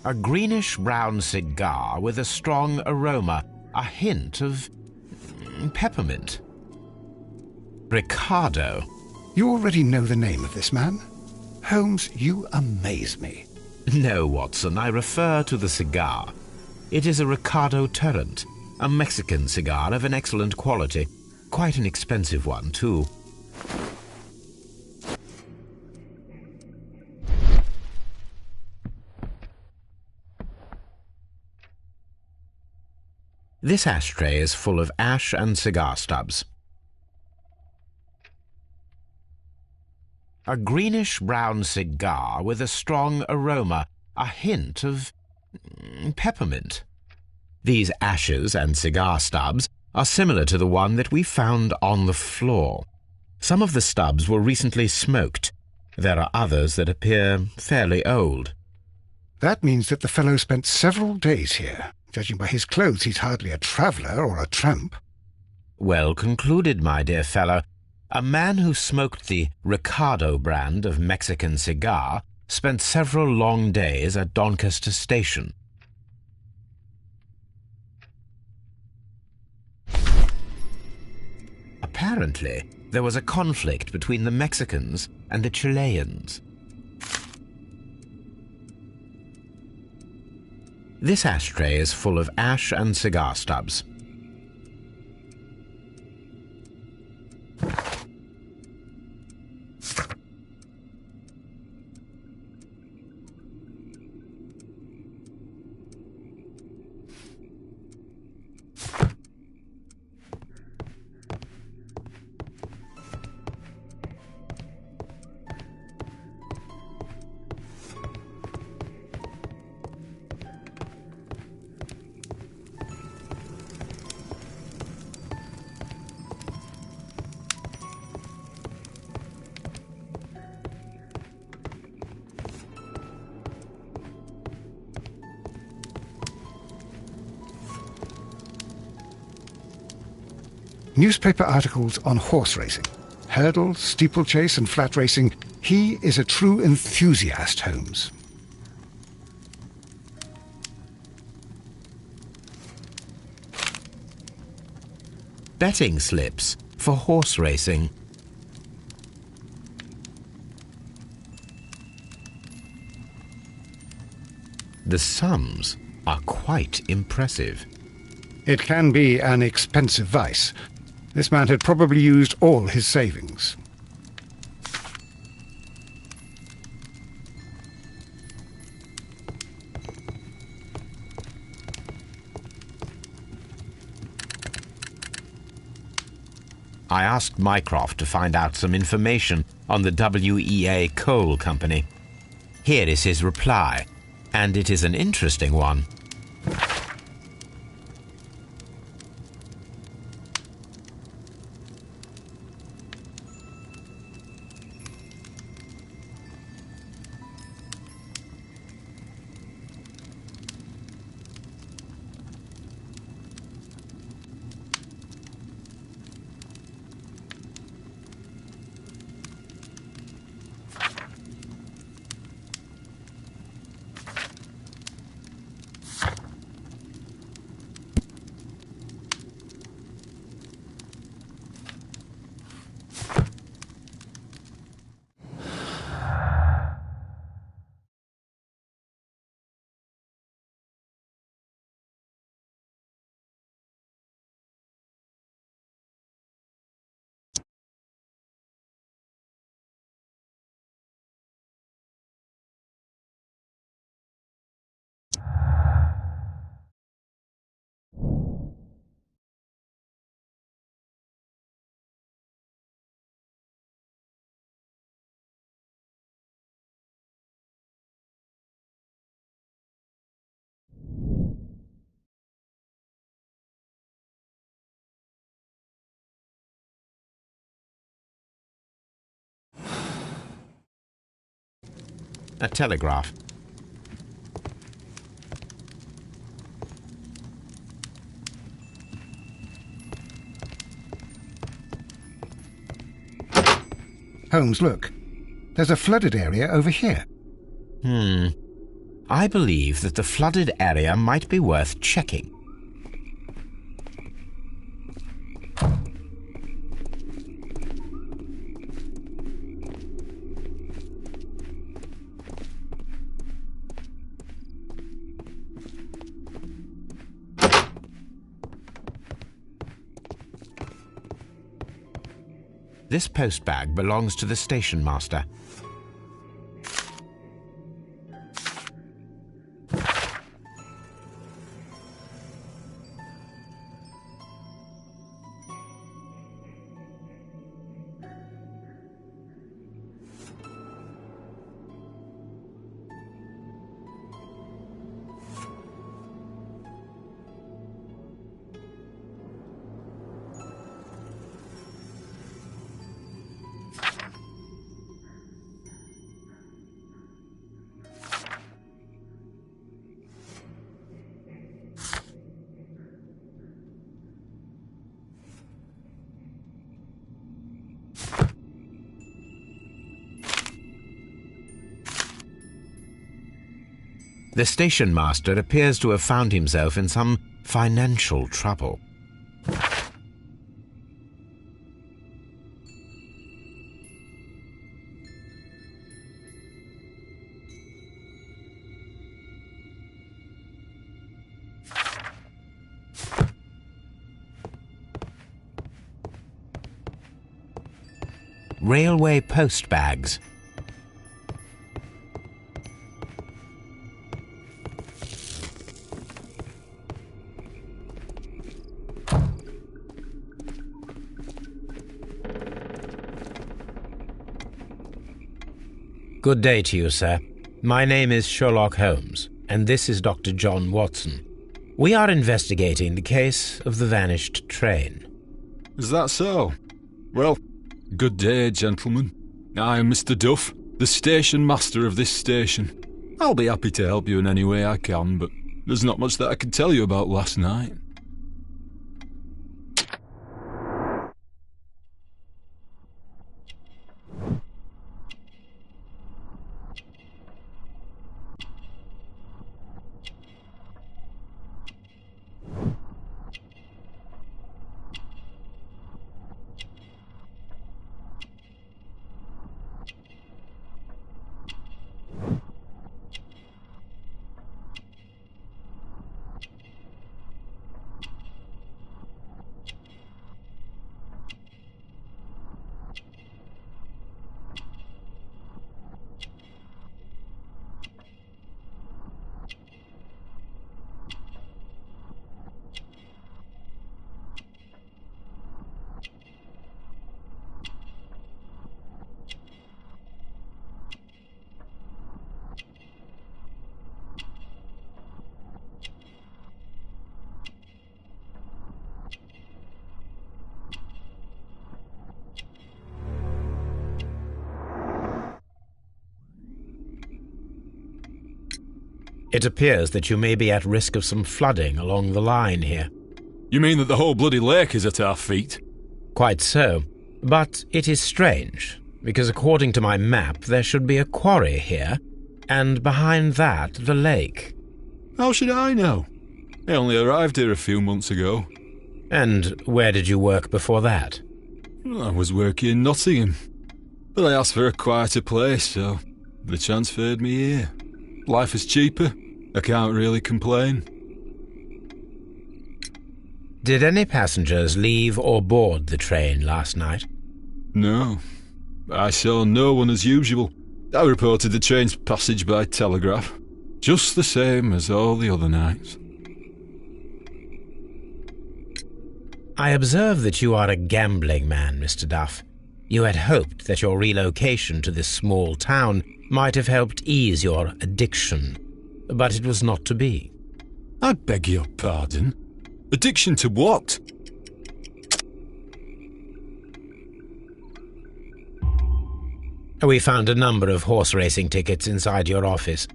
A greenish-brown cigar with a strong aroma, a hint of peppermint. Ricardo. You already know the name of this man? Holmes, you amaze me. No, Watson, I refer to the cigar. It is a Ricardo Turrent, a Mexican cigar of an excellent quality. Quite an expensive one, too. This ashtray is full of ash and cigar stubs. A greenish-brown cigar with a strong aroma, a hint of peppermint. These ashes and cigar stubs are similar to the one that we found on the floor. Some of the stubs were recently smoked. There are others that appear fairly old. That means that the fellow spent several days here. Judging by his clothes, he's hardly a traveller or a tramp. Well concluded, my dear fellow. A man who smoked the Ricardo brand of Mexican cigar spent several long days at Doncaster Station. Apparently, there was a conflict between the Mexicans and the Chileans. This ashtray is full of ash and cigar stubs. Newspaper articles on horse racing. Hurdle, steeplechase and flat racing. He is a true enthusiast, Holmes. Betting slips for horse racing. The sums are quite impressive. It can be an expensive vice. This man had probably used all his savings. I asked Mycroft to find out some information on the WEA Coal Company. Here is his reply, And it is an interesting one. A telegraph. Holmes, look. There's a flooded area over here. I believe that the flooded area might be worth checking. This postbag belongs to the station master. The station master appears to have found himself in some financial trouble. Railway postbags. Good day to you, sir. My name is Sherlock Holmes, and this is Dr. John Watson. We are investigating the case of the vanished train. Is that so? Well, good day, gentlemen. I am Mr. Duff, the station master of this station. I'll be happy to help you in any way I can, but there's not much that I can tell you about last night. It appears that you may be at risk of some flooding along the line here. You mean that the whole bloody lake is at our feet? Quite so. But it is strange, because according to my map, there should be a quarry here, and behind that, the lake. How should I know? I only arrived here a few months ago. And where did you work before that? I was working in Nottingham, but I asked for a quieter place, so they transferred me here. Life is cheaper. I can't really complain. Did any passengers leave or board the train last night? No. I saw no one as usual. I reported the train's passage by telegraph, just the same as all the other nights. I observe that you are a gambling man, Mr. Duff. You had hoped that your relocation to this small town might have helped ease your addiction, but it was not to be. I beg your pardon? Addiction to what? We found a number of horse racing tickets inside your office.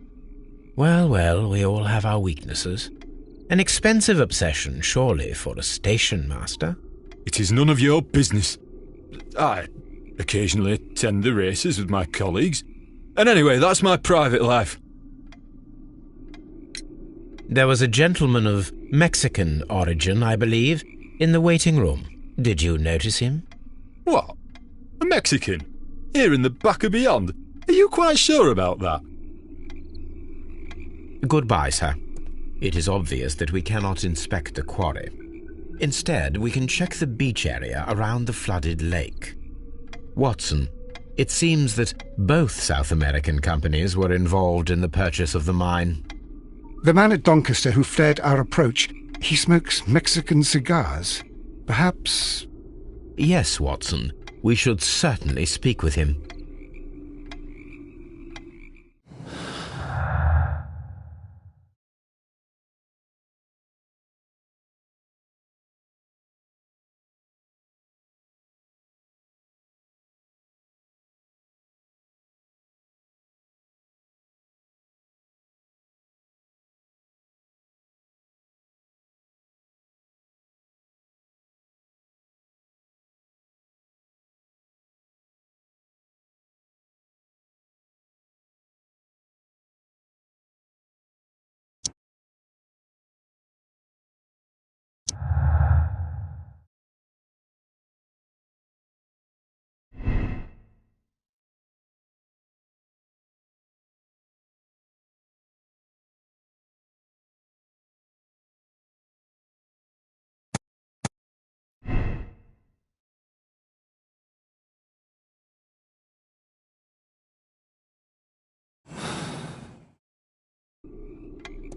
Well, we all have our weaknesses. An expensive obsession, surely, for a station master. It is none of your business. I occasionally attend the races with my colleagues. And anyway, that's my private life. There was a gentleman of Mexican origin, I believe, in the waiting room. Did you notice him? What? A Mexican? Here in the back of beyond? Are you quite sure about that? Goodbye, sir. It is obvious that we cannot inspect the quarry. Instead, we can check the beach area around the flooded lake. Watson, it seems that both South American companies were involved in the purchase of the mine. The man at Doncaster who flared our approach, he smokes Mexican cigars. Perhaps... Yes, Watson. We should certainly speak with him.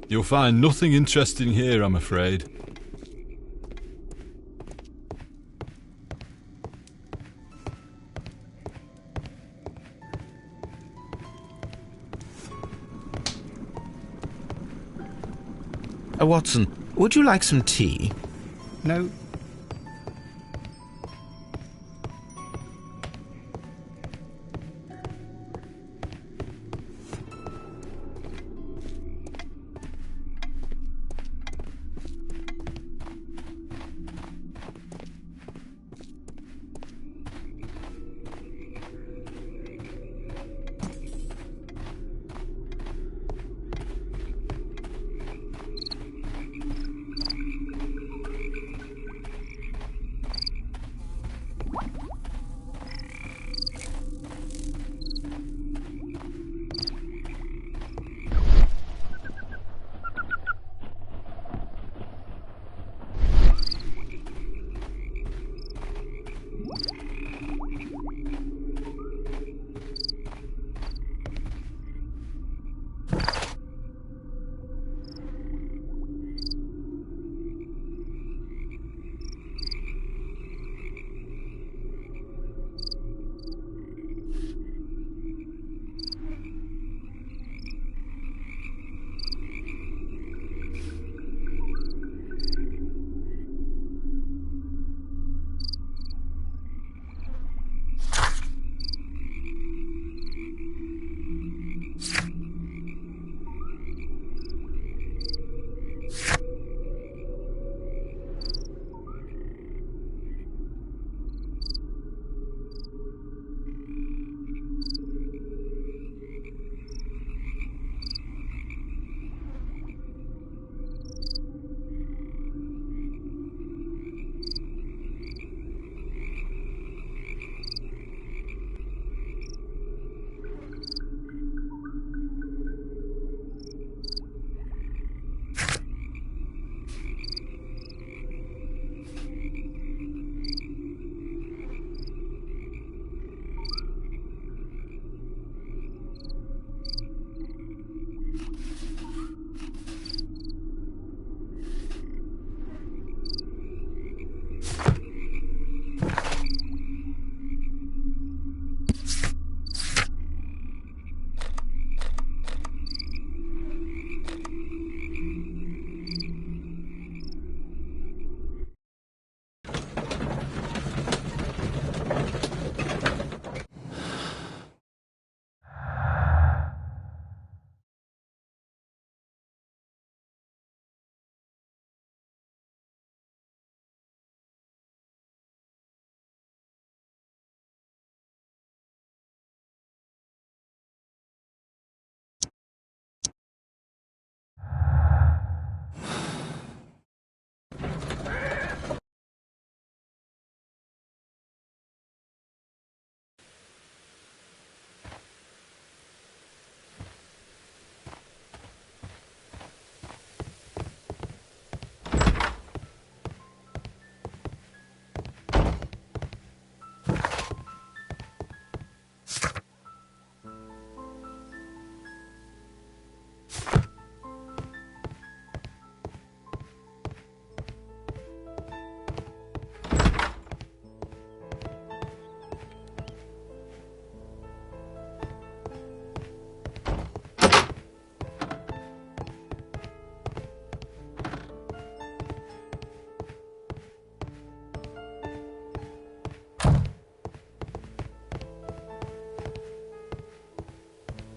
You'll find nothing interesting here, I'm afraid. Watson, would you like some tea? No.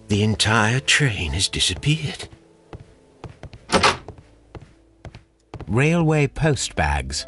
The entire train has disappeared. Railway post bags.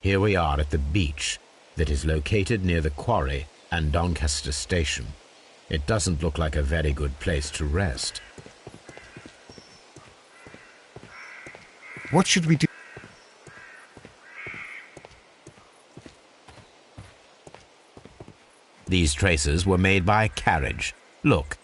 Here we are at the beach that is located near the quarry and Doncaster Station. It doesn't look like a very good place to rest. What should we do? These traces were made by a carriage. Look.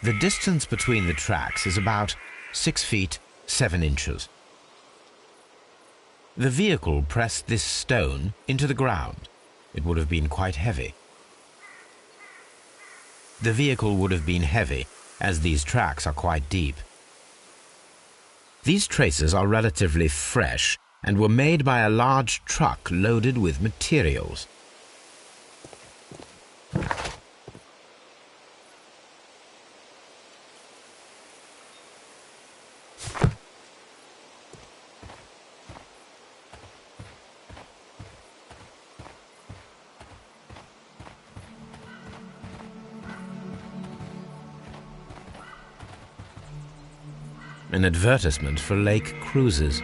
The distance between the tracks is about 6 feet 7 inches. The vehicle pressed this stone into the ground. It would have been quite heavy. The vehicle would have been heavy, as these tracks are quite deep. These traces are relatively fresh and were made by a large truck loaded with materials. An advertisement for lake cruises.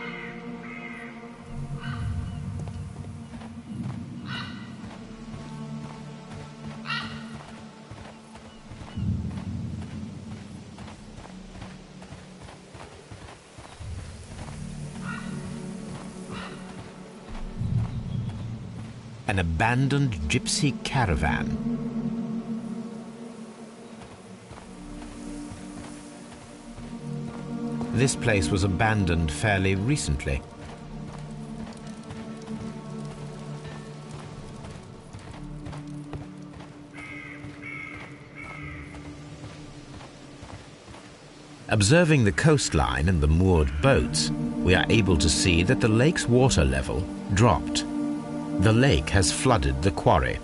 An abandoned gypsy caravan. This place was abandoned fairly recently. Observing the coastline and the moored boats, we are able to see that the lake's water level dropped. The lake has flooded the quarry.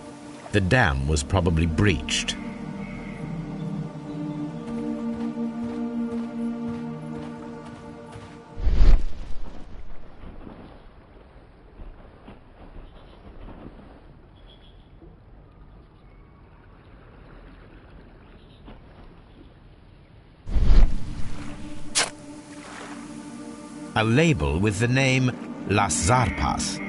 The dam was probably breached. A label with the name Las Zarpas.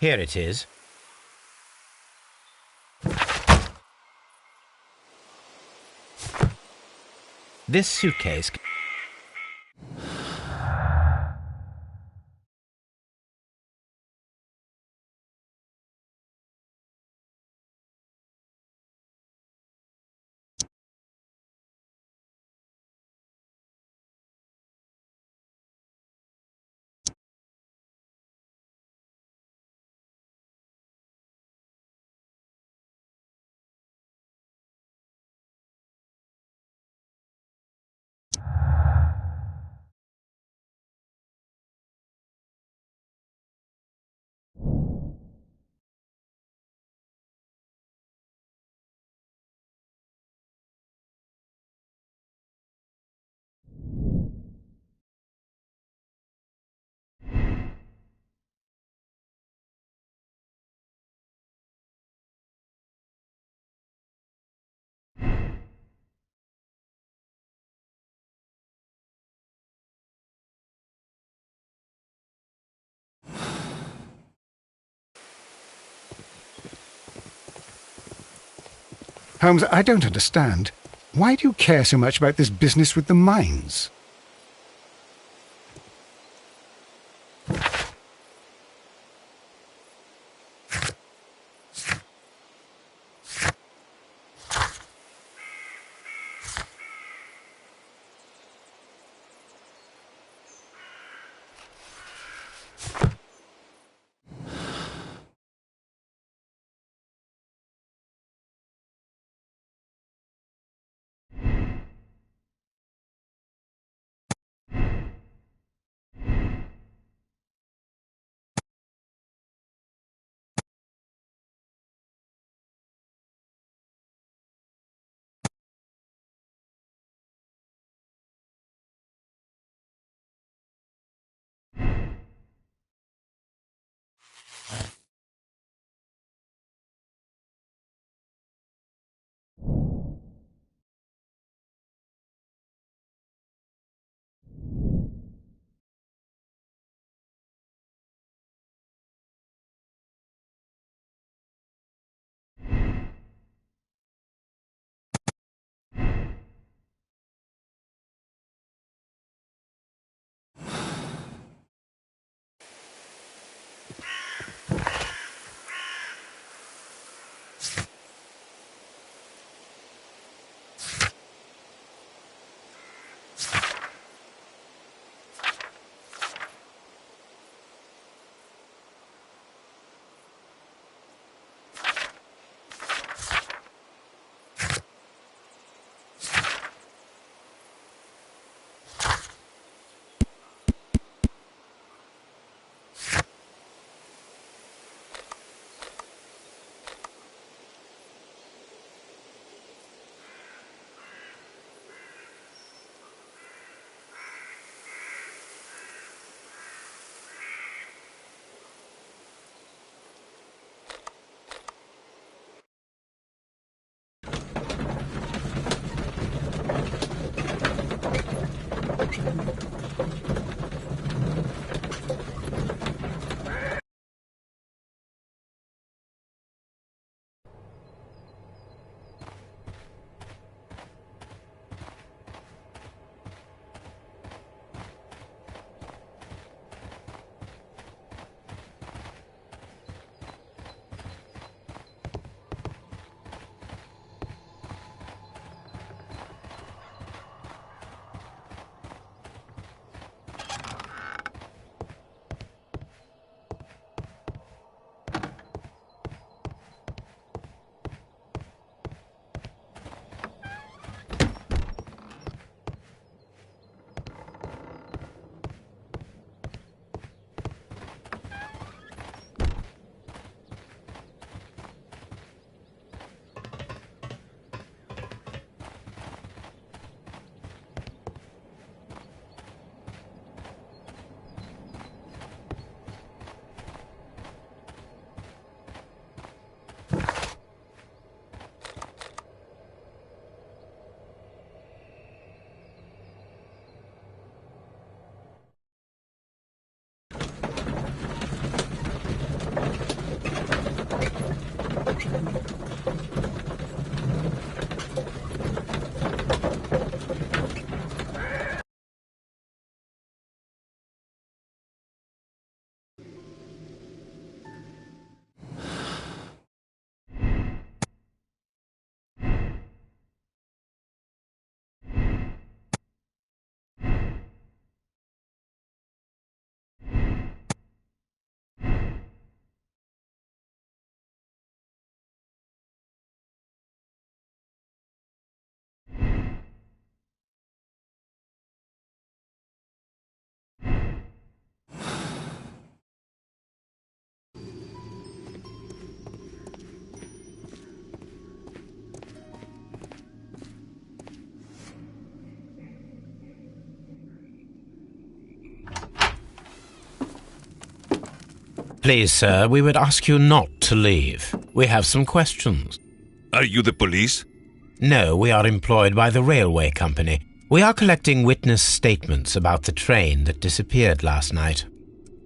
Here it is. This suitcase... Holmes, I don't understand. Why do you care so much about this business with the mines? Please, sir, we would ask you not to leave. We have some questions. Are you the police? No, we are employed by the railway company. We are collecting witness statements about the train that disappeared last night.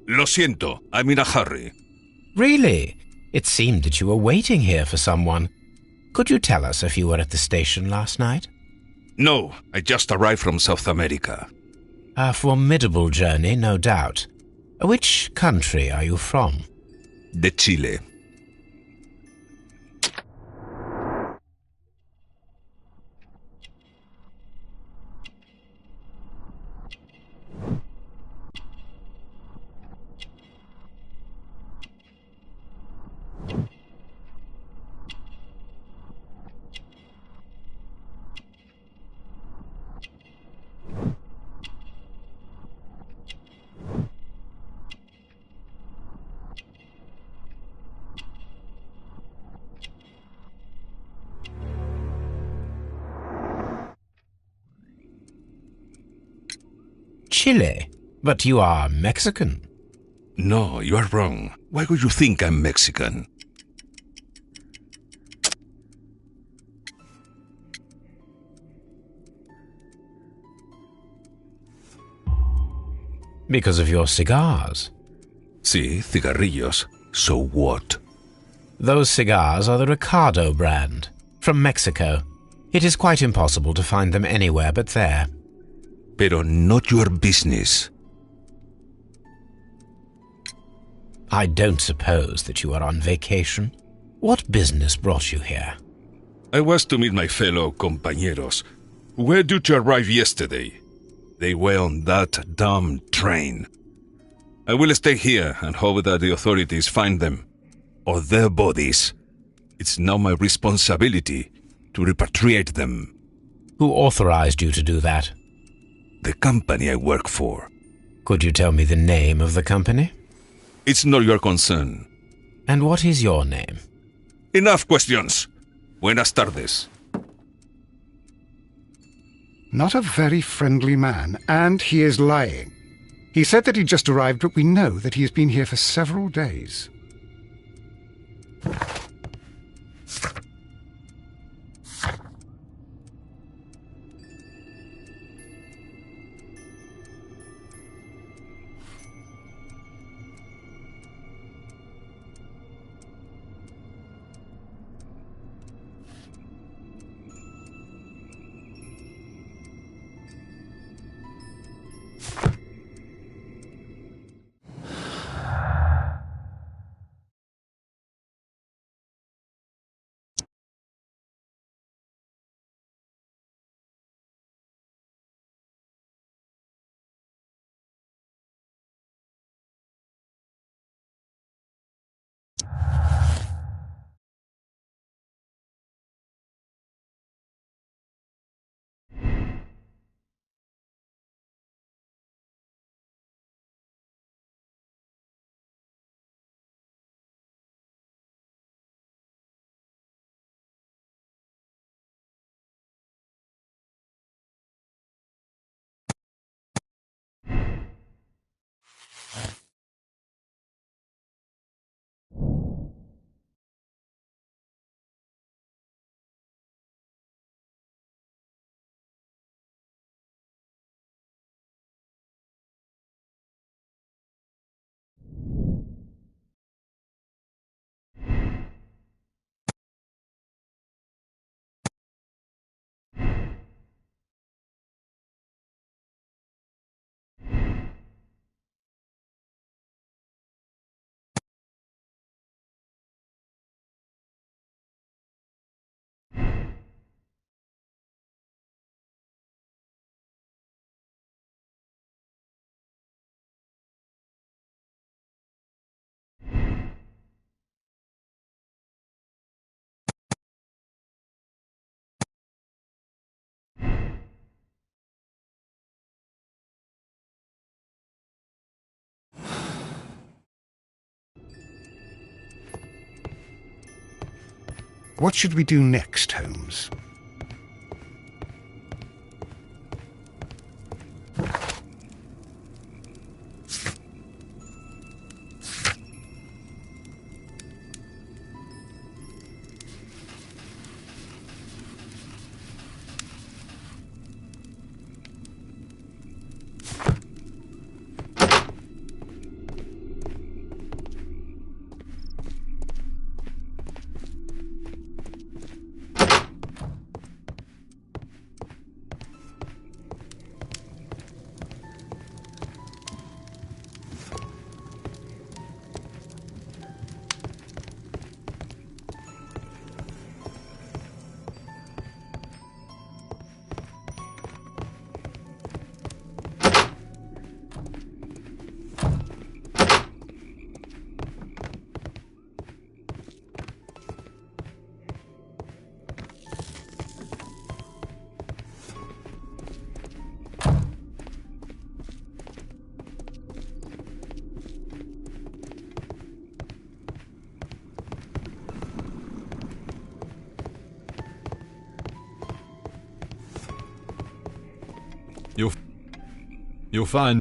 Lo siento, I'm in a hurry. Really? It seemed that you were waiting here for someone. Could you tell us if you were at the station last night? No, I just arrived from South America. A formidable journey, no doubt. Which country are you from? De Chile. Chile? But you are Mexican. No, you are wrong. Why would you think I'm Mexican? Because of your cigars. Sí, cigarrillos. So what? Those cigars are the Ricardo brand, from Mexico. It is quite impossible to find them anywhere but there. Pero not your business. I don't suppose that you are on vacation. What business brought you here? I was to meet my fellow compañeros, who were due to arrive yesterday. They were on that damn train. I will stay here and hope that the authorities find them, or their bodies. It's now my responsibility to repatriate them. Who authorized you to do that? The company I work for. Could you tell me the name of the company? It's not your concern. And what is your name? Enough questions. Buenas tardes. Not a very friendly man, and he is lying. He said that he just arrived, but we know that he has been here for several days. What should we do next, Holmes? You'll find...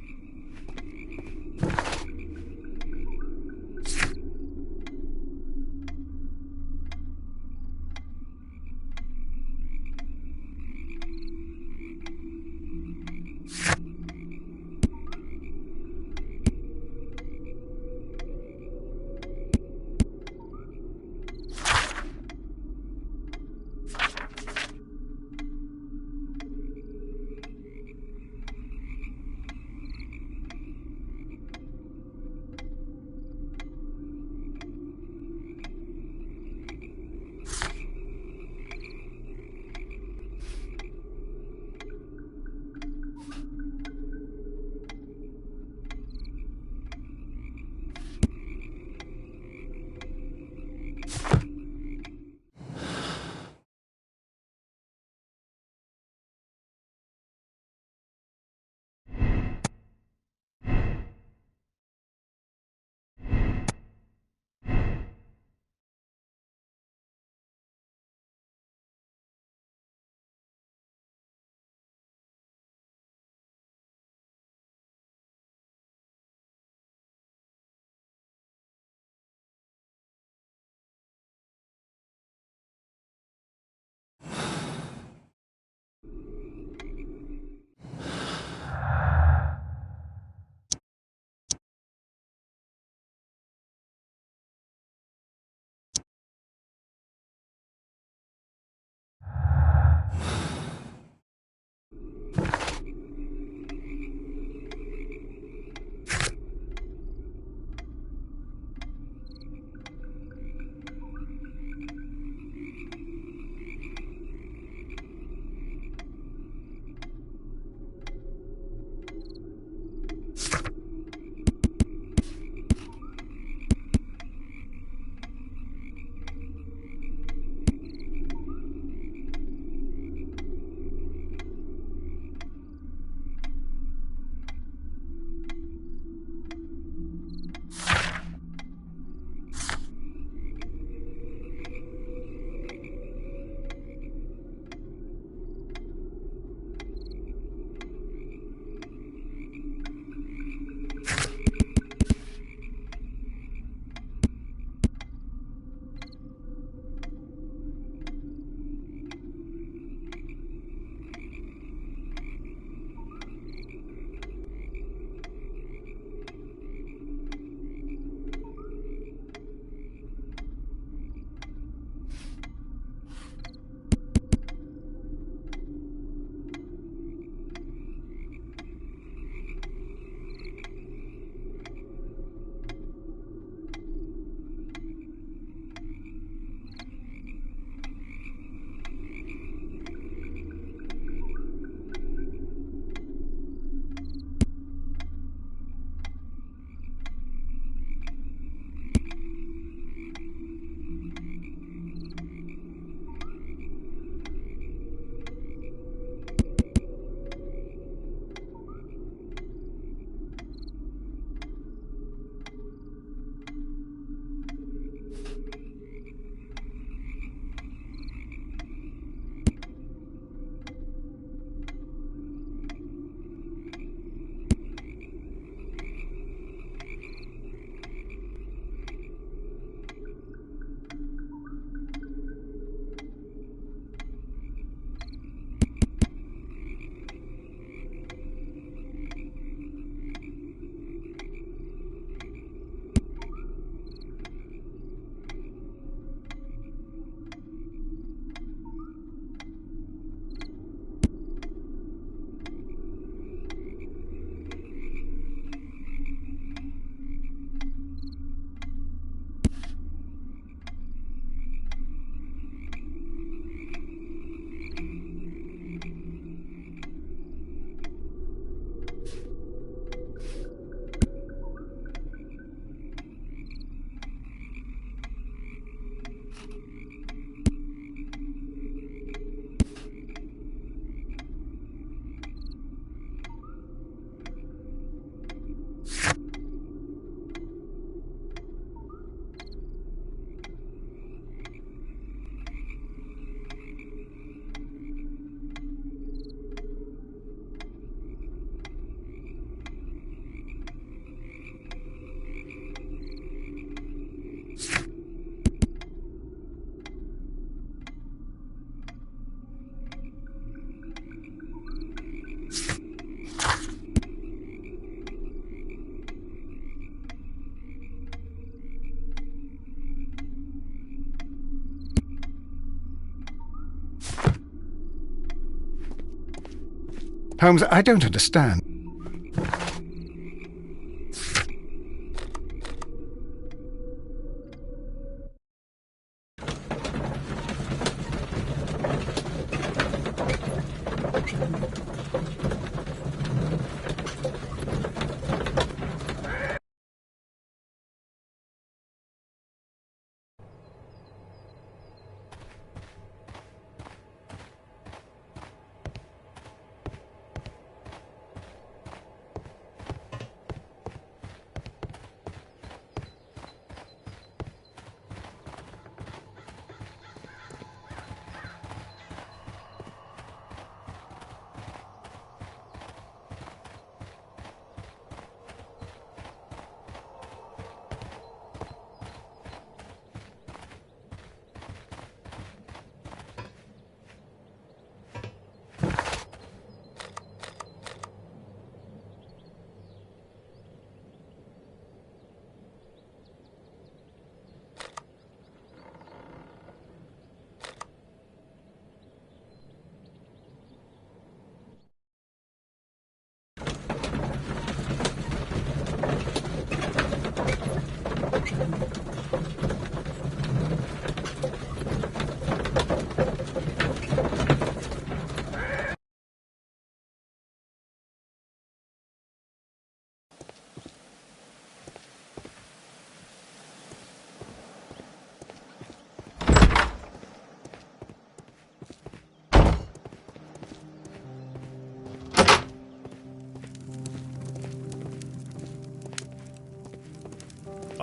Holmes, I don't understand.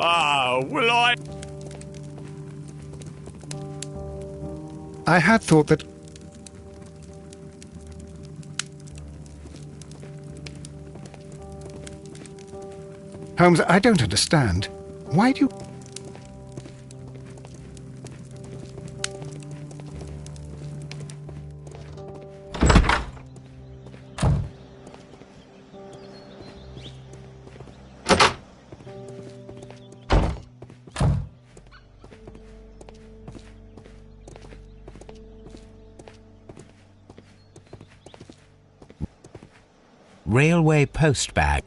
Ah, will I? I had thought that... Holmes, I don't understand. Why do you... Railway post bag.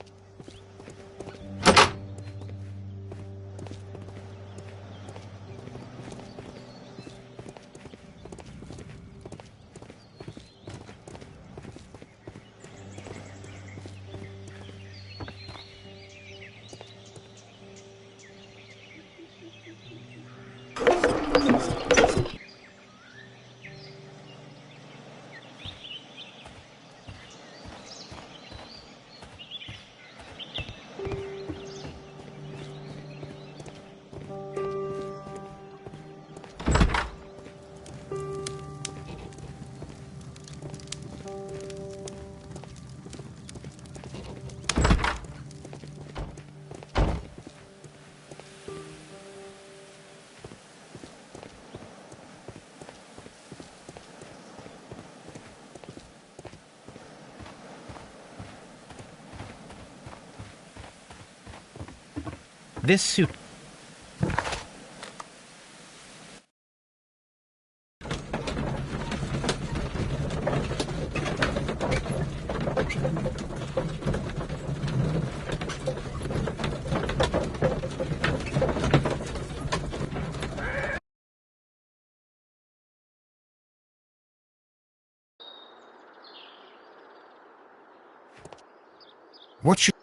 This suit... What should...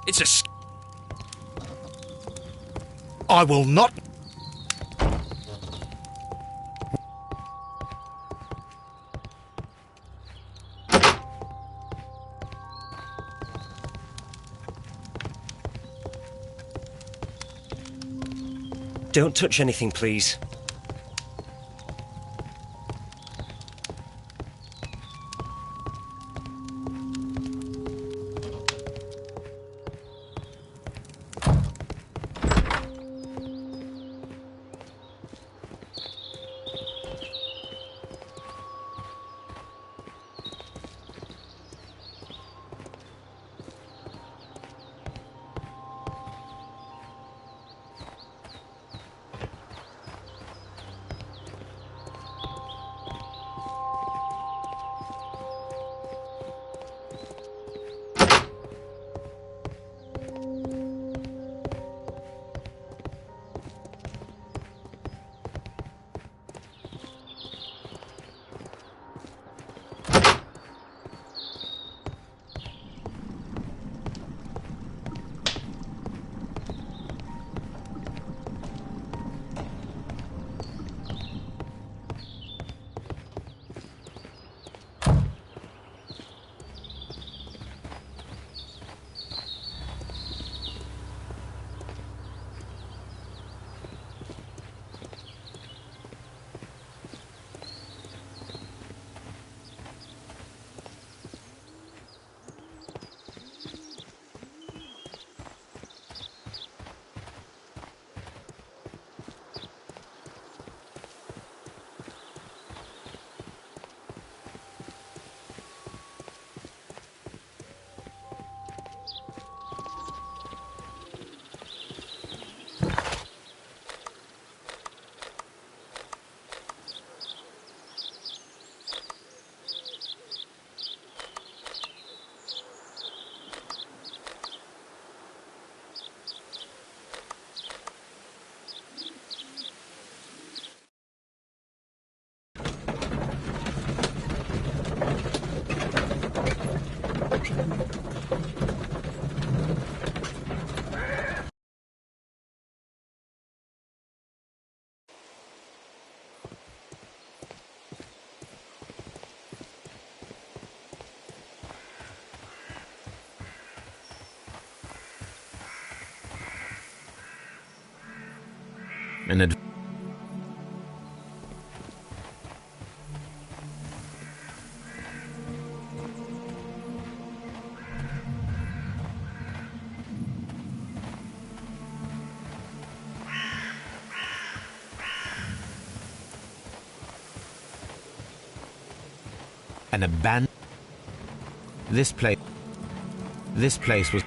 It's a... I will not... Don't touch anything, please. An ad- An abandoned... This place was...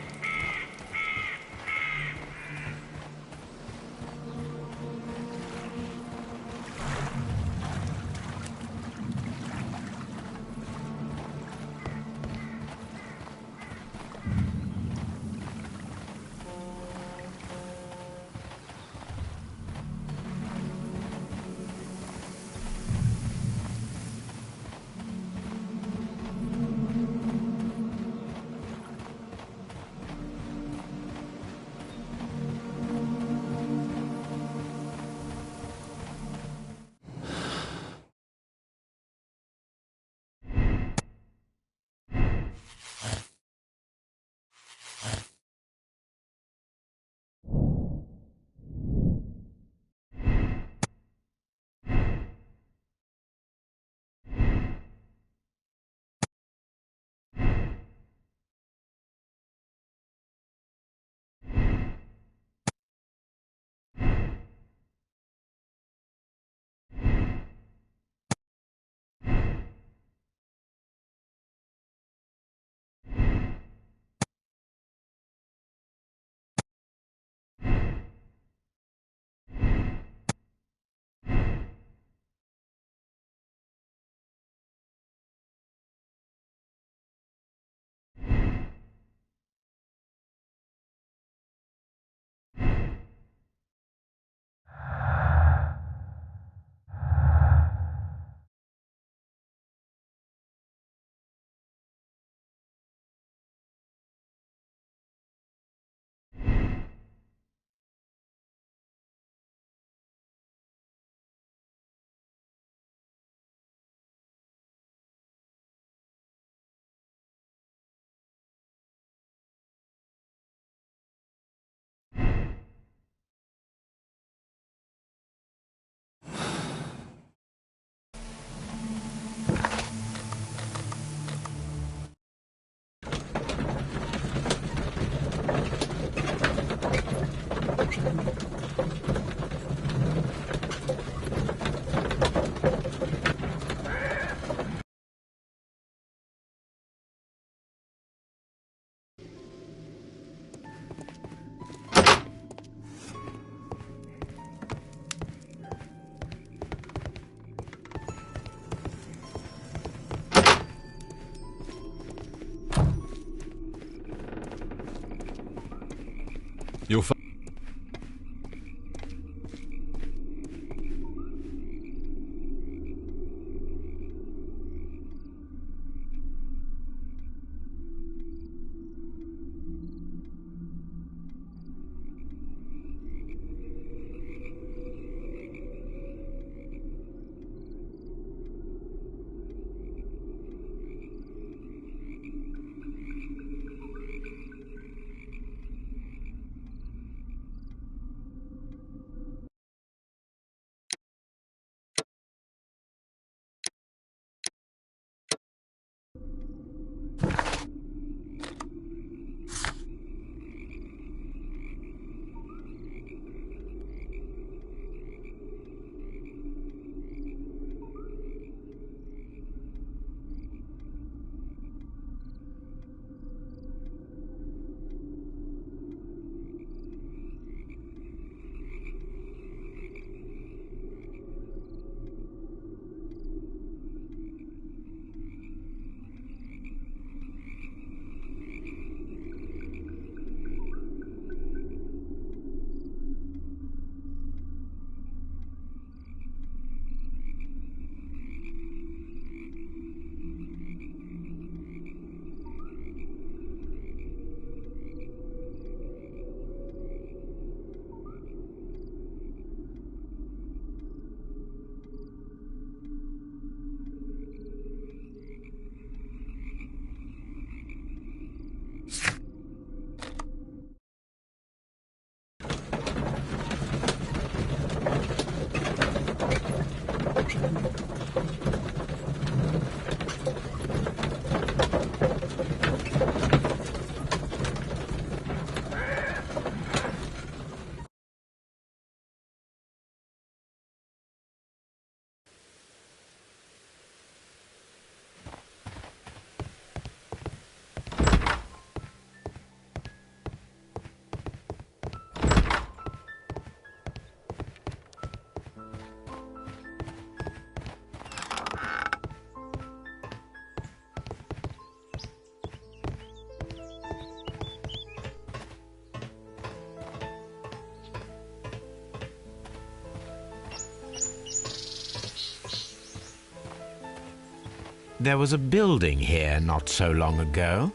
There was a building here not so long ago.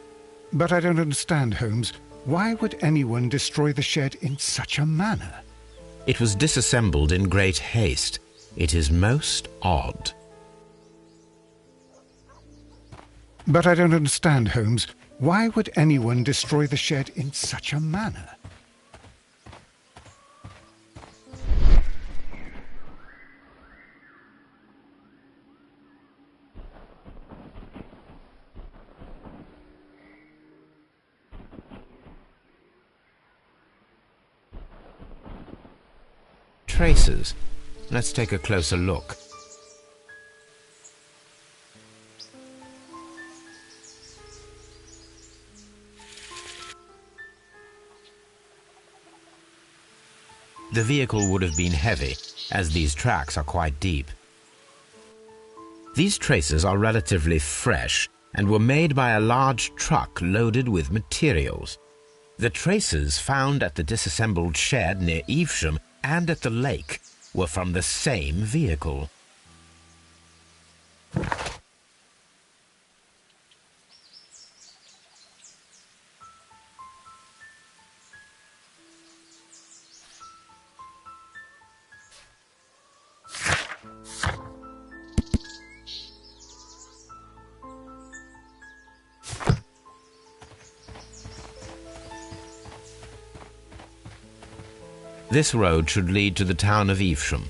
But I don't understand, Holmes. Why would anyone destroy the shed in such a manner? It was disassembled in great haste. It is most odd. But I don't understand, Holmes. Why would anyone destroy the shed in such a manner? Traces. Let's take a closer look. The vehicle would have been heavy, as these tracks are quite deep. These traces are relatively fresh and were made by a large truck loaded with materials. The traces found at the disassembled shed near Evesham and at the lake were from the same vehicle. This road should lead to the town of Evesham.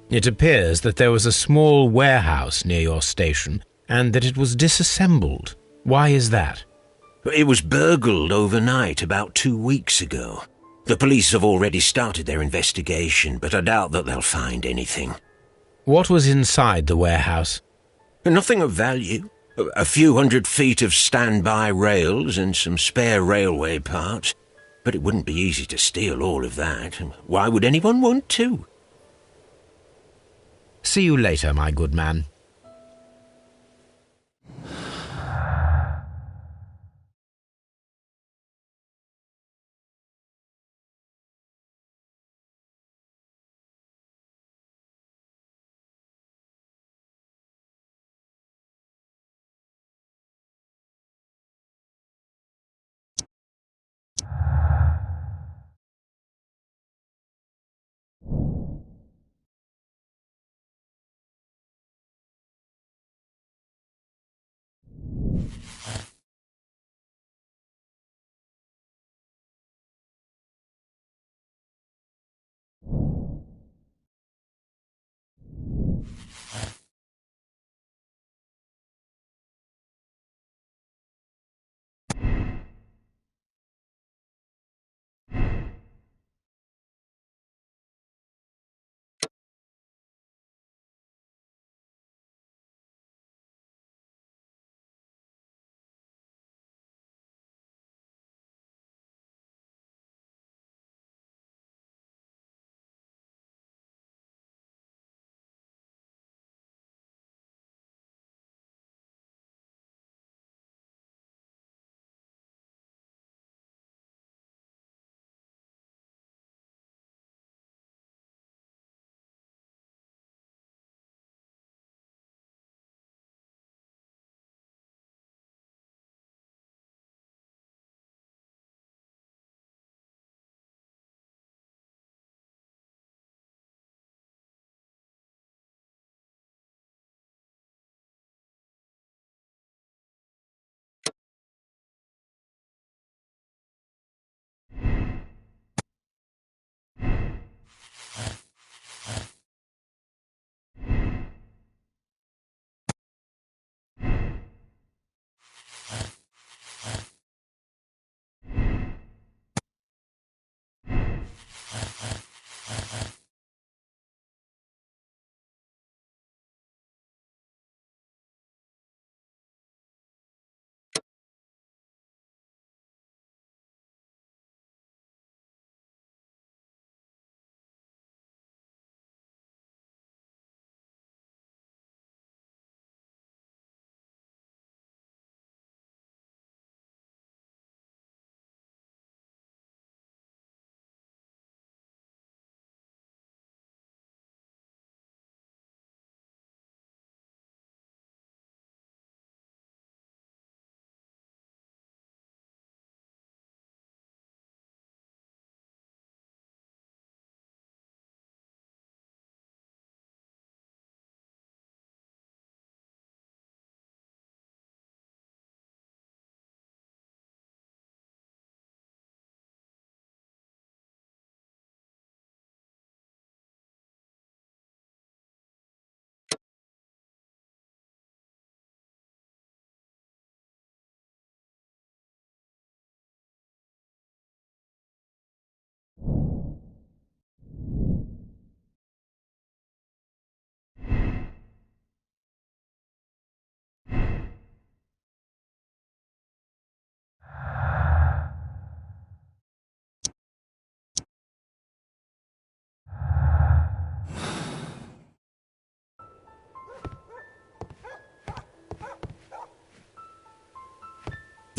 It appears that there was a small warehouse near your station and that it was disassembled. Why is that? It was burgled overnight about 2 weeks ago. The police have already started their investigation, but I doubt that they'll find anything. What was inside the warehouse? Nothing of value. A few 100 feet of standby rails and some spare railway parts. But it wouldn't be easy to steal all of that. Why would anyone want to? See you later, my good man.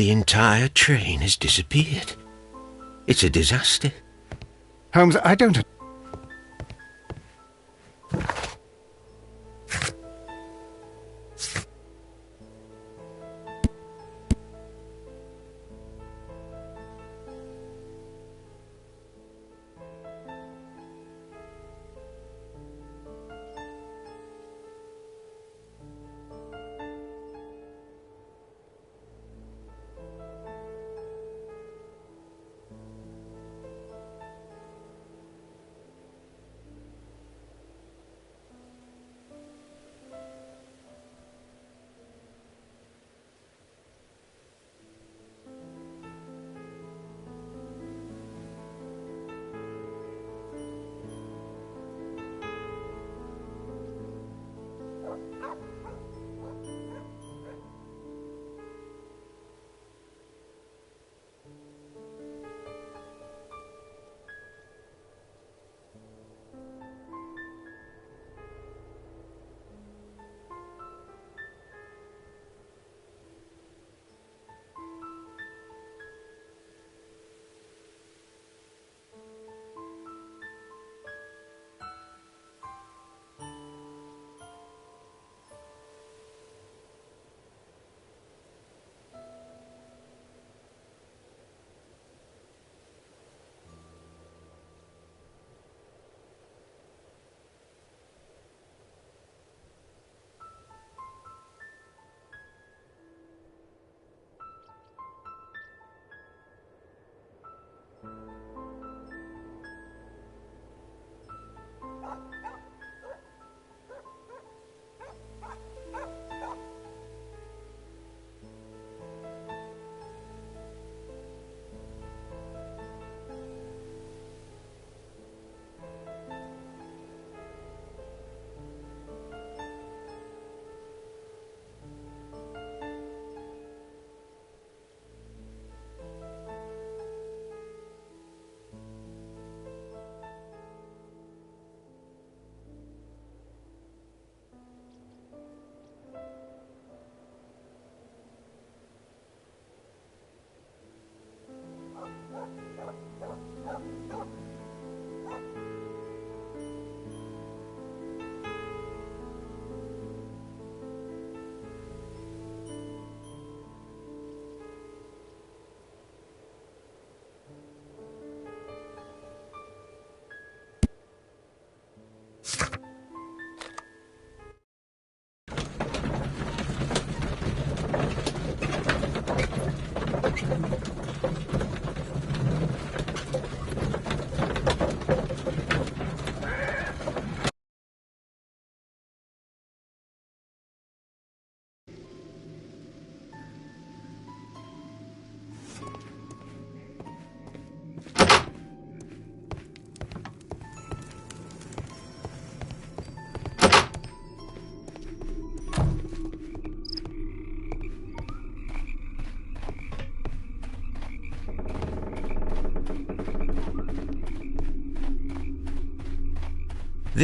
the entire train has disappeared. It's a disaster. Holmes, I don't...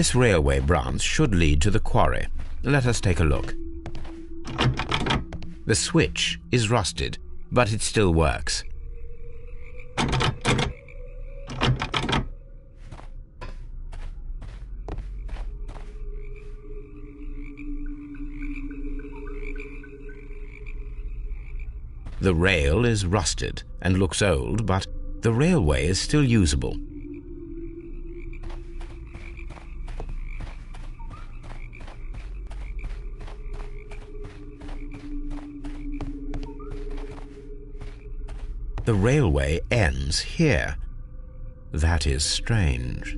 This railway branch should lead to the quarry. Let us take a look. The switch is rusted, but it still works. The rail is rusted and looks old, but the railway is still usable. The railway ends here. That is strange.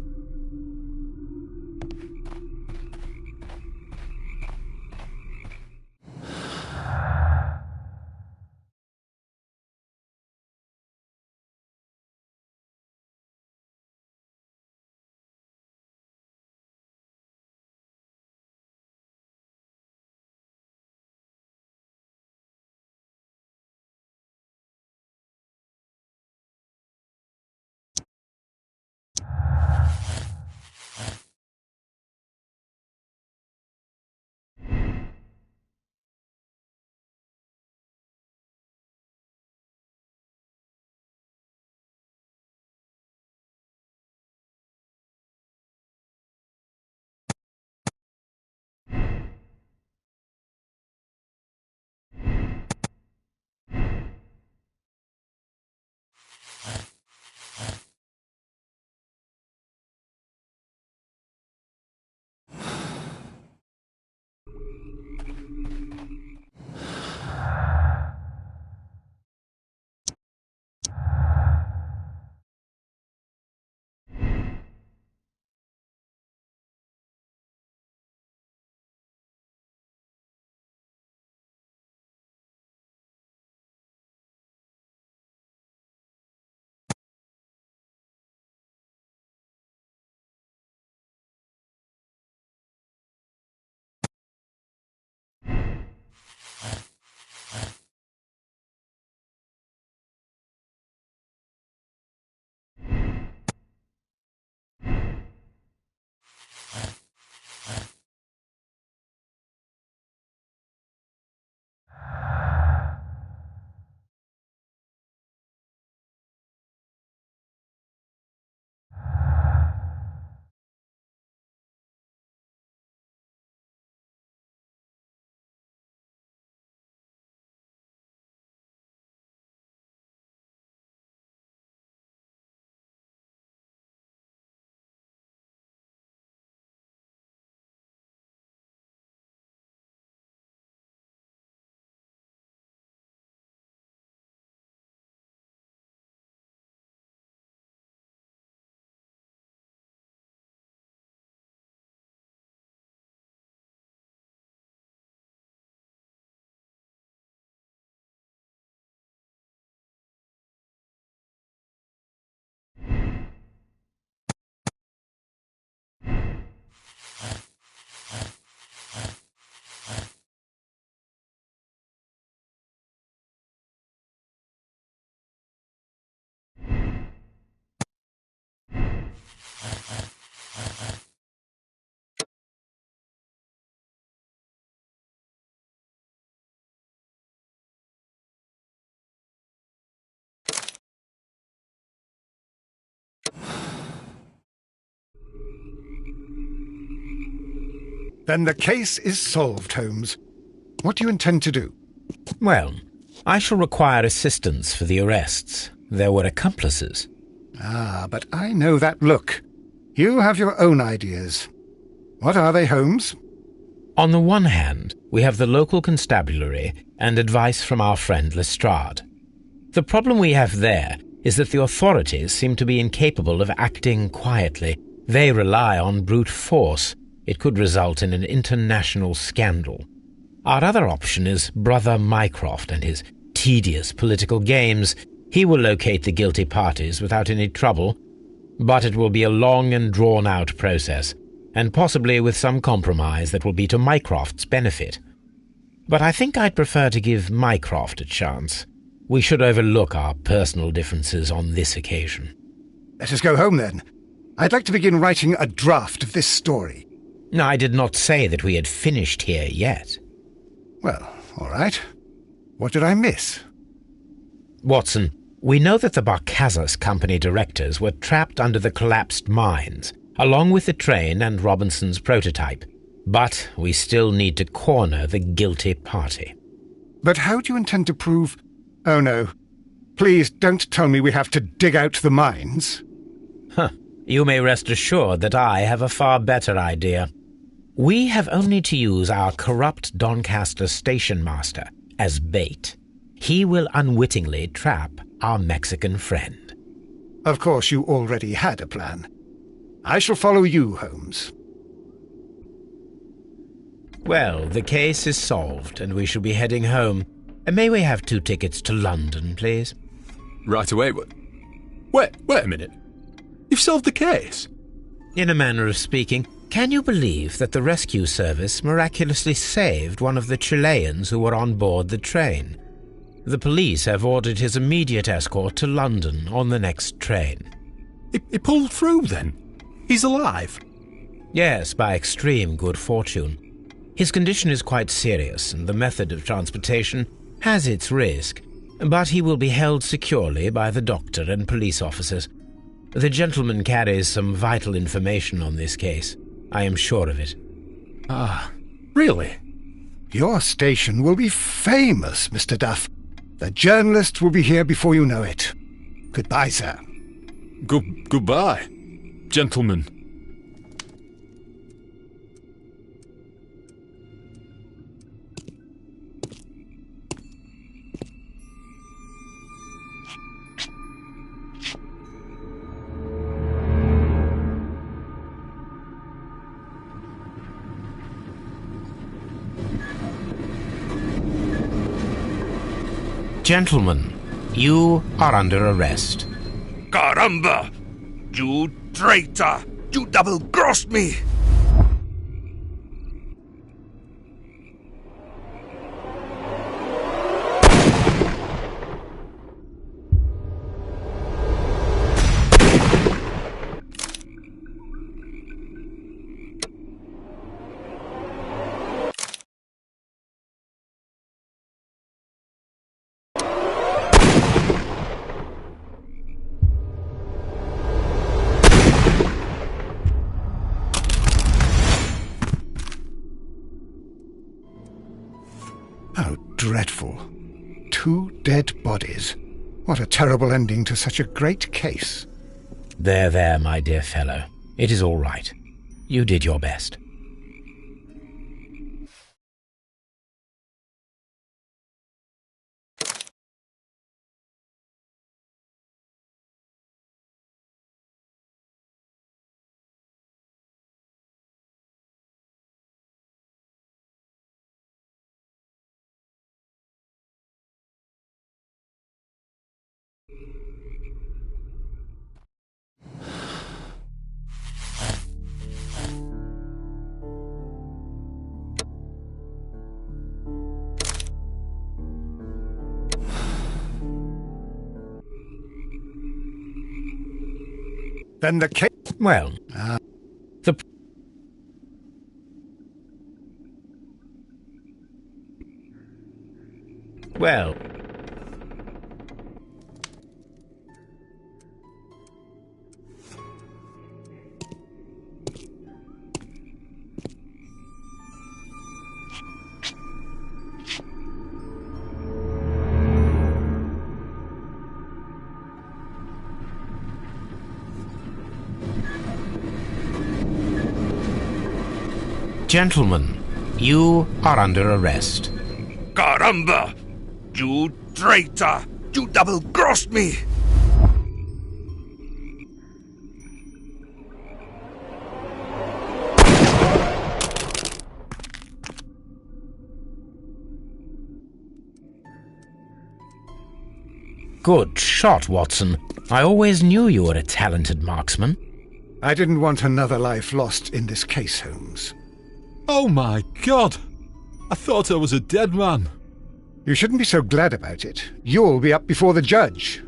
Then the case is solved, Holmes. What do you intend to do? Well, I shall require assistance for the arrests. There were accomplices. Ah, but I know that look. You have your own ideas. What are they, Holmes? On the one hand, we have the local constabulary and advice from our friend Lestrade. The problem we have there is that the authorities seem to be incapable of acting quietly. They rely on brute force. It could result in an international scandal. Our other option is Brother Mycroft and his tedious political games. He will locate the guilty parties without any trouble, but it will be a long and drawn-out process, and possibly with some compromise that will be to Mycroft's benefit. But I think I'd prefer to give Mycroft a chance. We should overlook our personal differences on this occasion. Let us go home, then. I'd like to begin writing a draft of this story. I did not say that we had finished here yet. Well, all right. What did I miss? Watson, we know that the Barcazas Company directors were trapped under the collapsed mines, along with the train and Robinson's prototype. But we still need to corner the guilty party. But how do you intend to prove... Oh, no. Please don't tell me we have to dig out the mines. You may rest assured that I have a far better idea. We have only to use our corrupt Doncaster station master as bait. He will unwittingly trap our Mexican friend. Of course, you already had a plan. I shall follow you, Holmes. Well, the case is solved, and we shall be heading home. May we have 2 tickets to London, please? Right away, Wait a minute. You've solved the case? In a manner of speaking. Can you believe that the rescue service miraculously saved one of the Chileans who were on board the train? The police have ordered his immediate escort to London on the next train. He pulled through, then? He's alive? Yes, by extreme good fortune. His condition is quite serious, and the method of transportation has its risk, but he will be held securely by the doctor and police officers. The gentleman carries some vital information on this case. I am sure of it. Ah, really? Your station will be famous, Mr. Duff. The journalists will be here before you know it. Goodbye, sir. Goodbye, gentlemen. Gentlemen, you are under arrest. Caramba! You traitor! You double-crossed me! How dreadful. 2 dead bodies. What a terrible ending to such a great case. There, my dear fellow. It is all right. You did your best. Then the case... Well, the... Well... Gentlemen, you are under arrest. Caramba! You traitor! You double-crossed me! Good shot, Watson. I always knew you were a talented marksman. I didn't want another life lost in this case, Holmes. Oh my God! I thought I was a dead man. You shouldn't be so glad about it. You'll be up before the judge.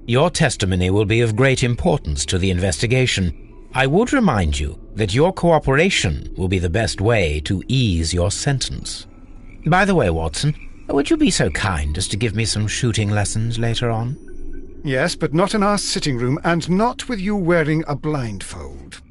Your testimony will be of great importance to the investigation. I would remind you that your cooperation will be the best way to ease your sentence. By the way, Watson, would you be so kind as to give me some shooting lessons later on? Yes, but not in our sitting room, and not with you wearing a blindfold.